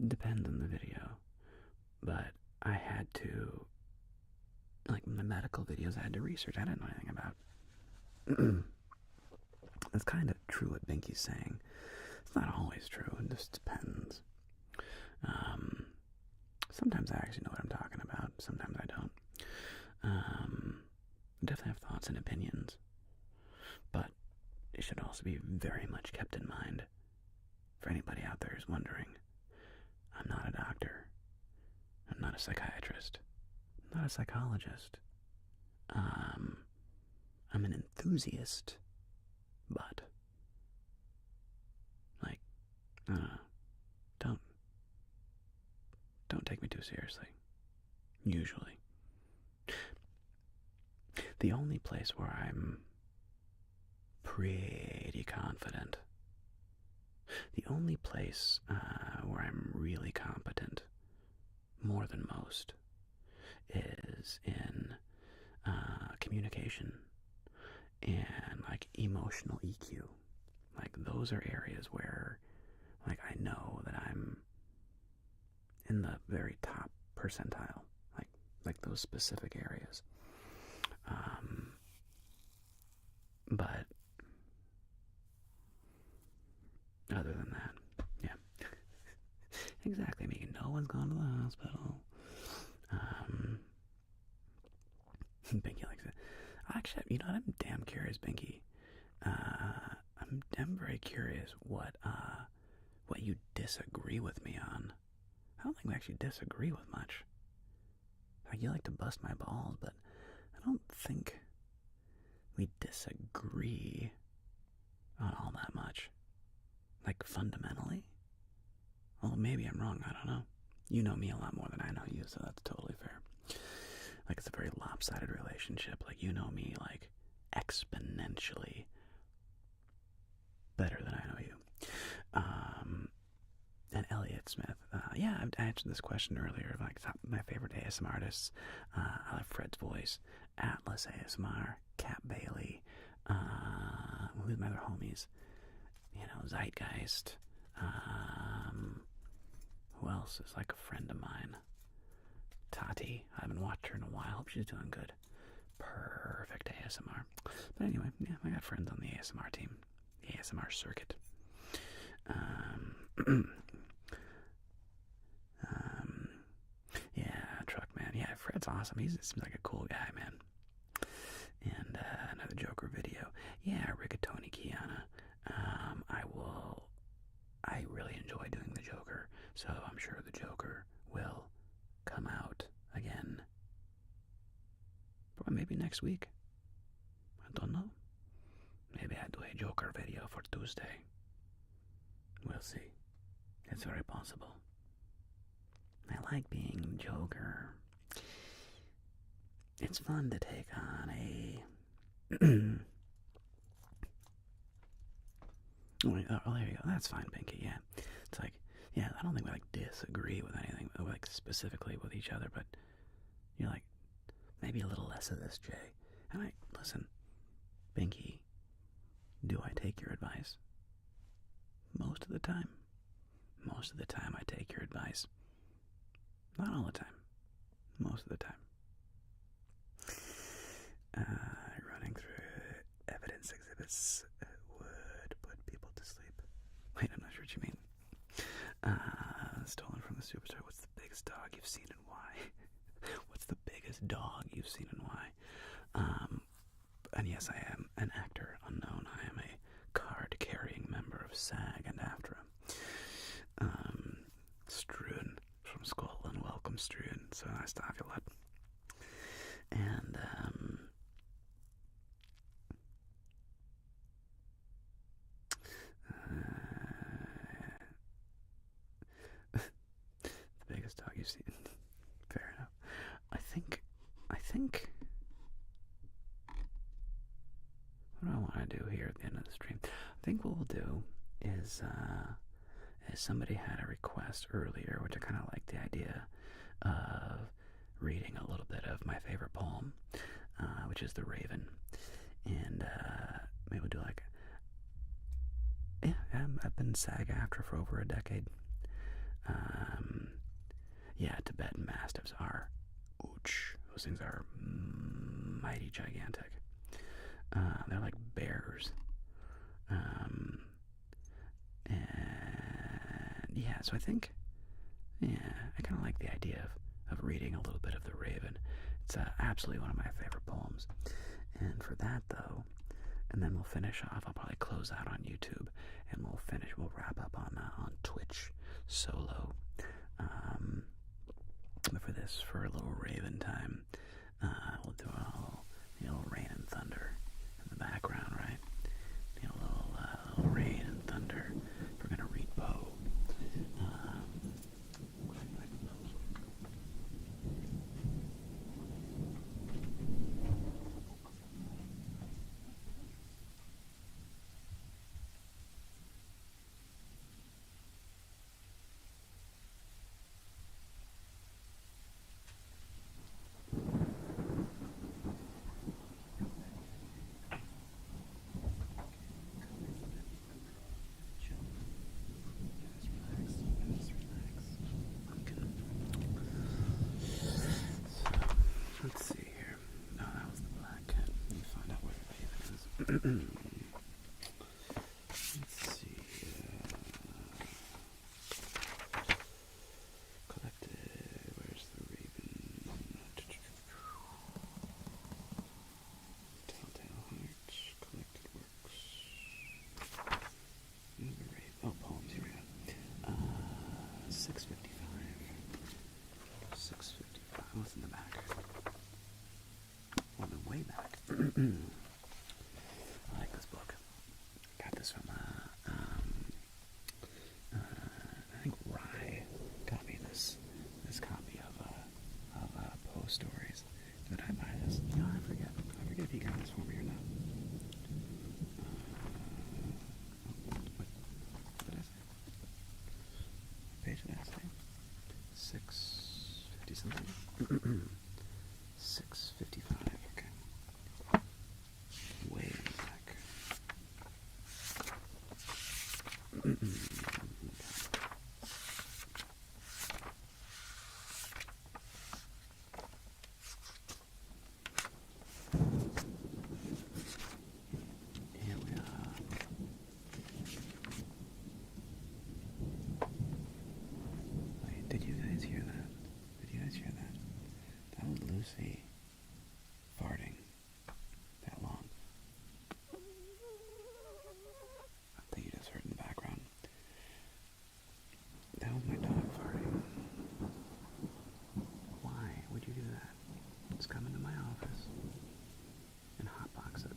Depends on the video. But I had to, like the medical videos I had to research. I didn't know anything about. It's kind of true what Binky's saying. It's not always true. It just depends. Sometimes I actually know what I'm talking about. Sometimes I don't. I definitely have thoughts and opinions. But it should also be very much kept in mind for anybody out there who's wondering. I'm not a doctor. I'm not a psychiatrist. I'm not a psychologist. I'm an enthusiast. But, like, don't take me too seriously. Usually. The only place where I'm pretty confident, the only place where I'm really competent, more than most, is in communication, and like emotional EQ. Like those are areas where like I know that I'm in the very top percentile. Like those specific areas. But other than that, yeah. Exactly. I mean, no one's gone to the hospital. Binky likes it. Actually, you know what? I'm damn curious, Binky. I'm very curious what you disagree with me on. I don't think we actually disagree with much. Like, you like to bust my balls, but I don't think we disagree on all that much. Like, fundamentally? Well, maybe I'm wrong. I don't know. You know me a lot more than I know you, so that's totally fair. Like, it's a very lopsided relationship. Like, you know me, like, exponentially better than I know you. And Elliot Smith. Yeah, I answered this question earlier. Like, my favorite ASMR artists. I love Fred's Voice, Atlas ASMR, Cat Bailey. Who's my other homies? You know, Zeitgeist. Who else is like a friend of mine? Tati. I haven't watched her in a while. Hope she's doing good. Perfect ASMR. But anyway, yeah, I got friends on the ASMR team. The ASMR circuit. Yeah, Truck Man. Yeah, Fred's awesome. He seems like a cool guy, man. And another Joker video. Yeah, Rigatoni Kiana. I really enjoy doing the Joker, so I'm sure the Joker will come out again. But maybe next week. I don't know. Maybe I do a Joker video for Tuesday. We'll see. It's very possible. I like being Joker. It's fun to take on a... Oh, there you go. That's fine, Binky, yeah. It's like, yeah, I don't think we, like, disagree with anything, like, specifically with each other, but you're like, maybe a little less of this, Jay. And listen, Binky, do I take your advice? Most of the time. Most of the time I take your advice. Not all the time. Most of the time. Running through evidence exhibits would put people to sleep. Wait, I'm not sure what you mean. Stolen from the superstore. What's the biggest dog you've seen and why? What's the biggest dog you've seen and why? And yes, I am an actor unknown. I am a card-carrying member of SAG and AFTRA. Struan from Scotland. Welcome, Struan. So nice to have you, lad. And, the biggest dog you've seen. Fair enough. I think, what do I want to do here at the end of the stream? I think what we'll do is somebody had a request earlier, which I kind of like the idea of reading a little bit of my favorite poem, which is The Raven. And maybe we'll do like, yeah, I've been SAG-AFTRA for over a decade. Yeah, Tibetan Mastiffs are, ouch, those things are mighty gigantic. They're like bears. And yeah, so I think, yeah, I kind of like the idea of reading a little bit of The Raven. It's absolutely one of my favorite poems. And for that, though, and then we'll finish off, I'll probably close out on YouTube, and we'll wrap up on Twitch solo. But for a little Raven time, we'll do a little rain and thunder in the background, right? A little rain and thunder. We're gonna read Poe. Let's see. Collected. Where's the raven? Telltale Heart. Collected works. The raven. Oh, poems. Here we go. 655. 655. What's in the back? Well, the way back. I like this book. Got this from I think Rye got me this copy of Poe Stories. Did I buy this? No, I forget if he got this for me or not. What did I say? What page did I say? 650 something. 655. Okay. Way in the back. Here we are. Wait, did you guys hear that? Did you guys hear that? That was Lucy farting that long. I think you just heard in the background. That was my dog farting. Why would you do that? Just come into my office and hotbox it.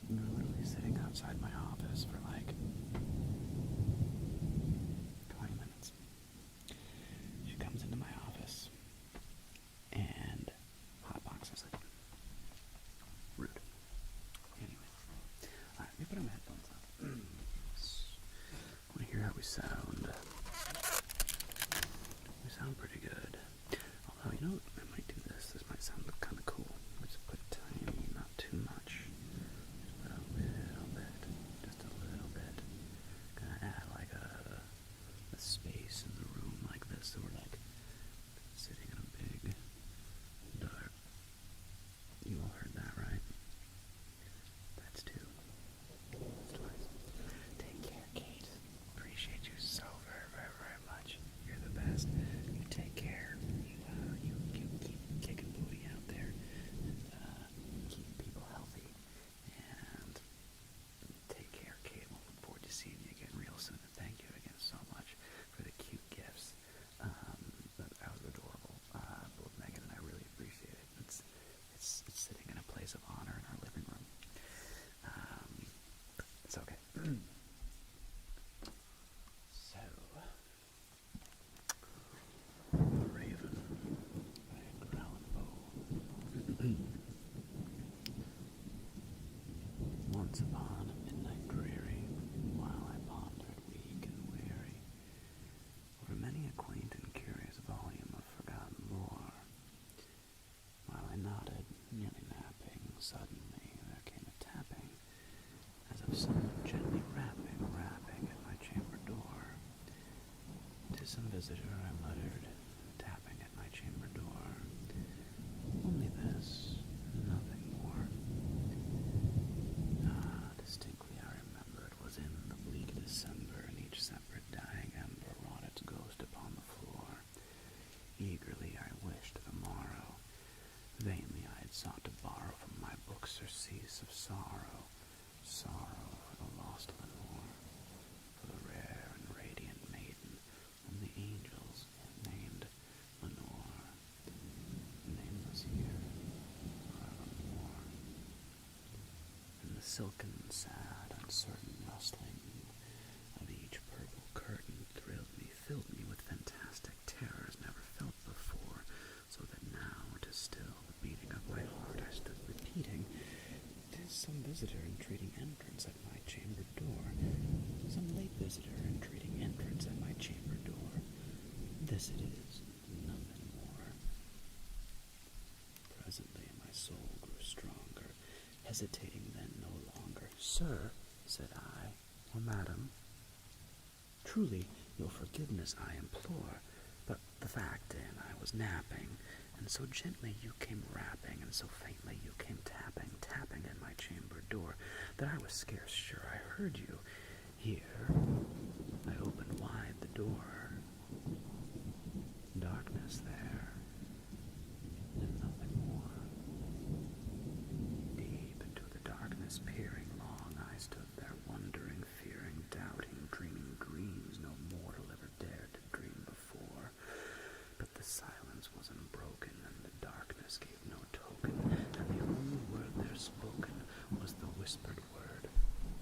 You're literally sitting outside my office for like 20 minutes. She comes into my office and hotboxes it. Rude. Anyway. Alright, let me put on my headphones on. I want to hear how we sound. We sound pretty good. Although, you know, I might do this. This might sound kind of cool. Let's put tiny, not too much. Just put a little bit. Just a little bit. Gonna add like a space in the room like this. So we're like sitting in a big, dark. You all heard that, right? That's two. That's twice. Take care, Kate. Appreciate you so very, very, very much. You're the best. You take care. You keep kicking booty out there and keep people healthy. And take care, Kate. We'll look forward to seeing you again real soon. And thank you again so much for the cute gifts. That was adorable. Both Megan and I really appreciate it. It's sitting in a place of honor in our living room. It's okay. So, The Raven by Edgar Allan Poe. Once upon a midnight dreary, while I pondered weak and weary over many a quaint and curious volume of forgotten lore, while I nodded, nearly napping, suddenly there came a tapping, as of someone gently rapping at my chamber door. "'Tis some visitor," I muttered, tapping at my chamber door. "Only this, nothing more." Distinctly I remember it was in the bleak December, and each separate dying ember wrought its ghost upon the floor. Eagerly I wished the morrow. Vainly I had sought to borrow from my book surcease of sorrow for the lost Lenore, for the rare and radiant maiden whom the angels had named Lenore, nameless here forevermore. And the silken, sad, uncertain rustling of each purple curtain thrilled me, filled me with fantastic terrors never felt before, so that now, to still the beating of my heart, I stood repeating, "'Tis some visitor entreating entrance at my chamber door, some late visitor entreating entrance at my chamber door. This it is, nothing more." Presently my soul grew stronger, hesitating then no longer. "Sir," said I, "or madam, truly your forgiveness I implore, but the fact in I was napping, And so gently you came rapping, and so faintly you came tapping, tapping at my chamber door, that I was scarce sure I heard you. Here, I opened wide the door. Darkness there, and nothing more. Deep into the darkness peering long, I stood there wondering, fearing, doubting, dreaming dreams no mortal ever dared to dream before. But the silence was unbroken, and the darkness gave no token, and the only word there spoken was the whispered word,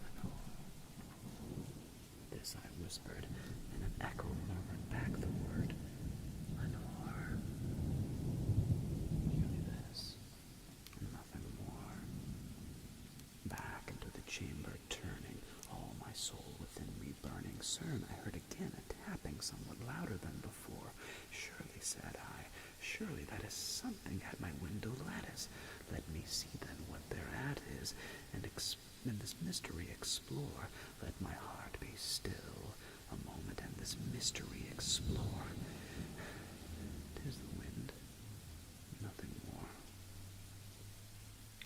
Lenore. This I whispered, and an echo murmured back the word, Lenore. Merely this, and nothing more. Back into the chamber turning, all my soul within me burning, CERN, I heard again a tapping somewhat louder than before. Surely, said I, surely that is something at my window lattice. Let me see then what thereat is, and this mystery explore. Let my heart be still a moment, and this mystery explore. 'Tis the wind, nothing more.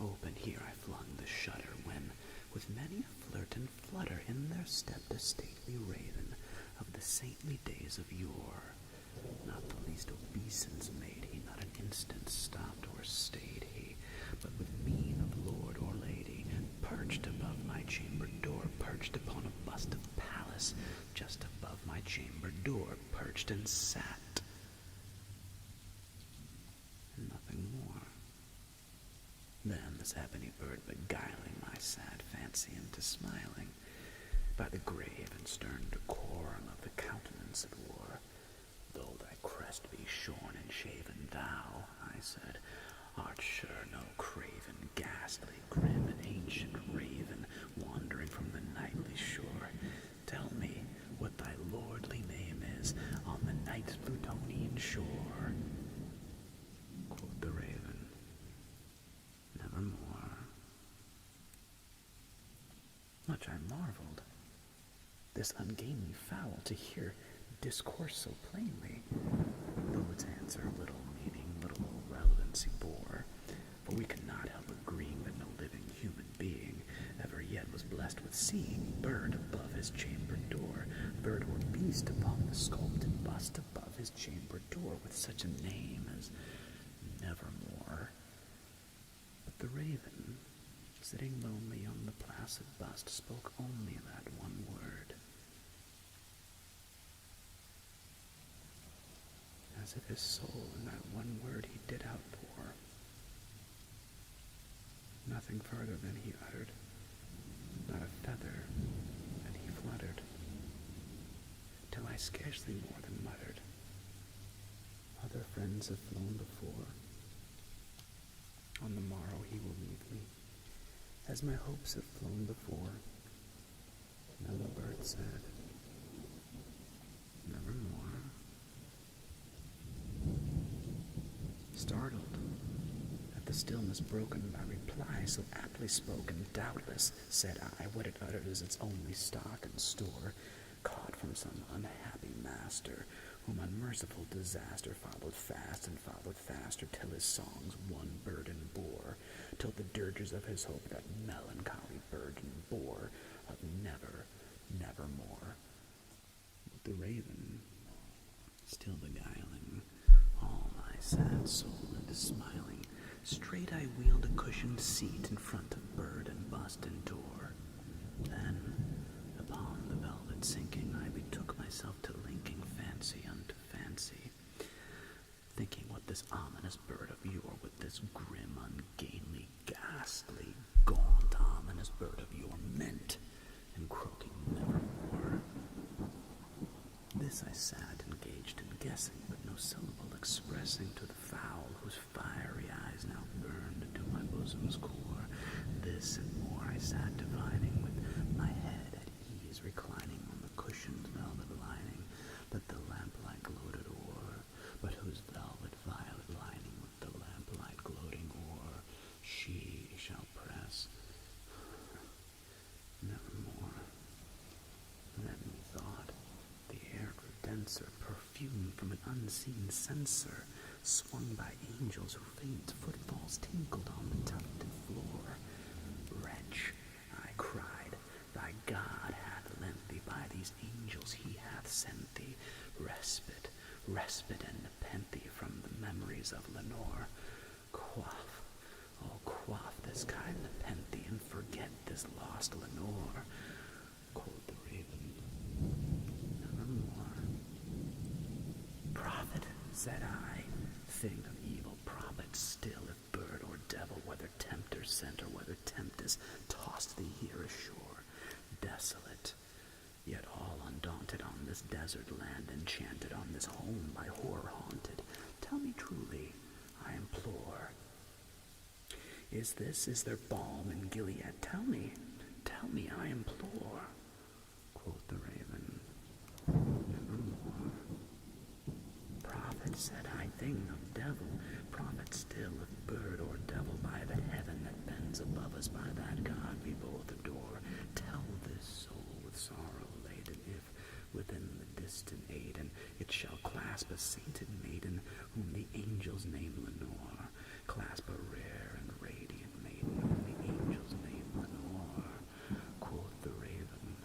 Open here I flung the shutter, when, with many a flirt and flutter, in there stepped a stately raven of the saintly days of yore. Not the least obeisance made he, not an instant stopped or stayed he, but with mien of lord or lady, perched above my chamber door, perched upon a bust of Pallas, just above my chamber door, perched and sat. And nothing more. Then this ebony bird beguiling my sad fancy into smiling, by the grave and stern decorum of the countenance it wore. Though thy crest be shorn and shaven, thou, I said, art sure no craven, ghastly, grim, and ancient raven, wandering from the nightly shore. Tell me what thy lordly name is on the night's Plutonian shore. Quoth the raven, nevermore. Much I marveled, this ungainly fowl to hear discourse so plainly, though its answer little meaning, little relevancy bore, for we could not help agreeing that no living human being ever yet was blessed with seeing bird above his chamber door, bird or beast upon the sculpted bust above his chamber door, with such a name as Nevermore. But the raven, sitting lonely on the placid bust, spoke only that one word, as if his soul in that one word he did outpour. Nothing further than he uttered, not a feather, and he fluttered, till I scarcely more than muttered, other friends have flown before. On the morrow he will leave me, as my hopes have flown before. Then the bird said, nevermore. Startled at the stillness broken by reply so aptly spoken, doubtless, said I, what it uttered is its only stock and store, caught from some unhappy master, whom unmerciful disaster followed fast and followed faster, till his songs one burden bore, till the dirges of his hope that melancholy burden bore, of never, nevermore. But the raven, still beguiling all my sad soul into smiling, straight I wheeled a cushioned seat in front of bird and bust and door. Then, upon the velvet sinking, I betook myself to linking fancy unto fancy, thinking what this ominous bird of yore, with this grim, ungainly, ghastly, gaunt, ominous bird of yore meant, and croaking nevermore. This I sat engaged in guessing, but no syllable expressing to the fowl, whose fiery eyes now burned into my bosom's core. This and more I sat divining, with my head at ease reclining on the cushioned velvet lining that the lamplight gloated o'er, but whose velvet violet lining with the lamplight gloating o'er she shall press nevermore. Then methought the air grew denser, perfumed from an unseen censer, swung by angels whose faint footfalls tinkled on the tufted floor. Wretch, I cried, thy God hath lent thee, by these angels he hath sent thee, respite, respite and nepenthe from the memories of Lenore. Quaff, oh quaff this kind nepenthe, and forget this lost Lenore. Quoth the raven, nevermore. Prophet, said I, thing of evil, prophet still, if bird or devil, whether tempter sent or whether tempest tossed thee here ashore, desolate, yet all undaunted, on this desert land enchanted, on this home by horror haunted, tell me truly, I implore, is there balm in Gilead? Tell me, I implore. Quoth the raven, nevermore. Prophet, said I, thing of devil, prophet still, if bird or devil, by the heaven that bends above us, by that God we both adore, tell this soul with sorrow laden, if within the distant Aden it shall clasp a sainted maiden, whom the angels name Lenore, clasp a rare and radiant maiden, whom the angels name Lenore. Quoth the raven,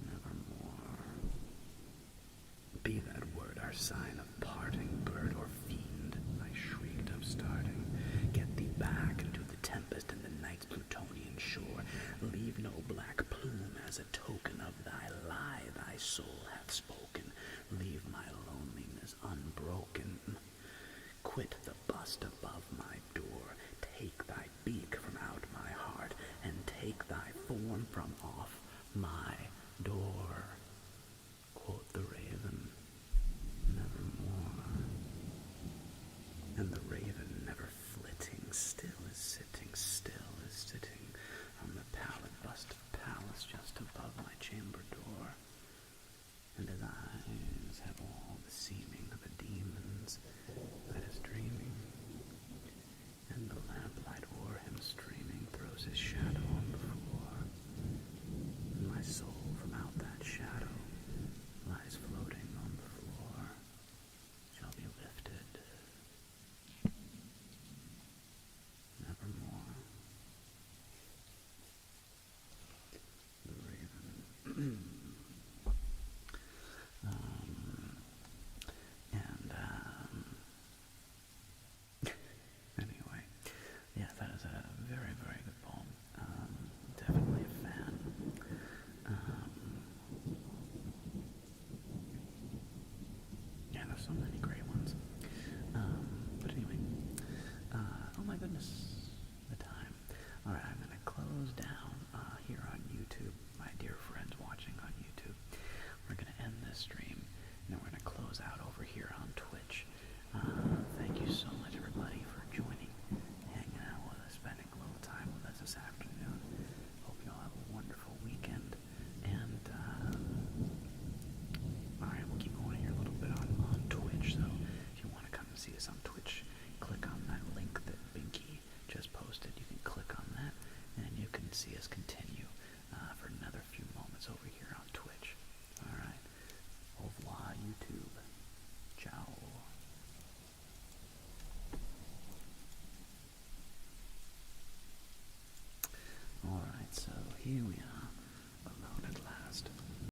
nevermore. Be that word our sign of parting, bird or fiend, I shrieked upstarting. Get thee back into the tempest and the night's Plutonian shore. Leave no black plume as a token of thy lie thy soul hath spoken. Leave my loneliness unbroken. Quit the bust above my door. Take thy beak from out my heart, and take thy form from off my door. Quoth the raven, nevermore. And the raven, never flitting, still is sitting on the pallid bust of Pallas just above my chamber door. And his eyes have all the seeming of a demon's that is dreaming, and the lamplight o'er him streaming throws his shadow on the floor, and my soul from out that shadow lies floating on the floor, shall be lifted nevermore. The raven. Anyway, yeah, that is a very, very good poem. Definitely a fan. Yeah, there's so many great ones. But anyway, oh my goodness, the time. Alright, I'm going to close down here on YouTube, my dear friends watching on YouTube. We're going to end this stream, and then we're going to close out over here on Twitch. Thank you so much, everybody, for joining, hanging out with us, spending a little time with us this afternoon. Hope you all have a wonderful weekend. And, alright, we'll keep going here a little bit on Twitch. So if you want to come and see us on Twitch, click on that link that Binky just posted. You can click on that, and you can see us continue for another few moments over here on Twitch. Alright. Au revoir, YouTube. Ciao. Alright, so here we are.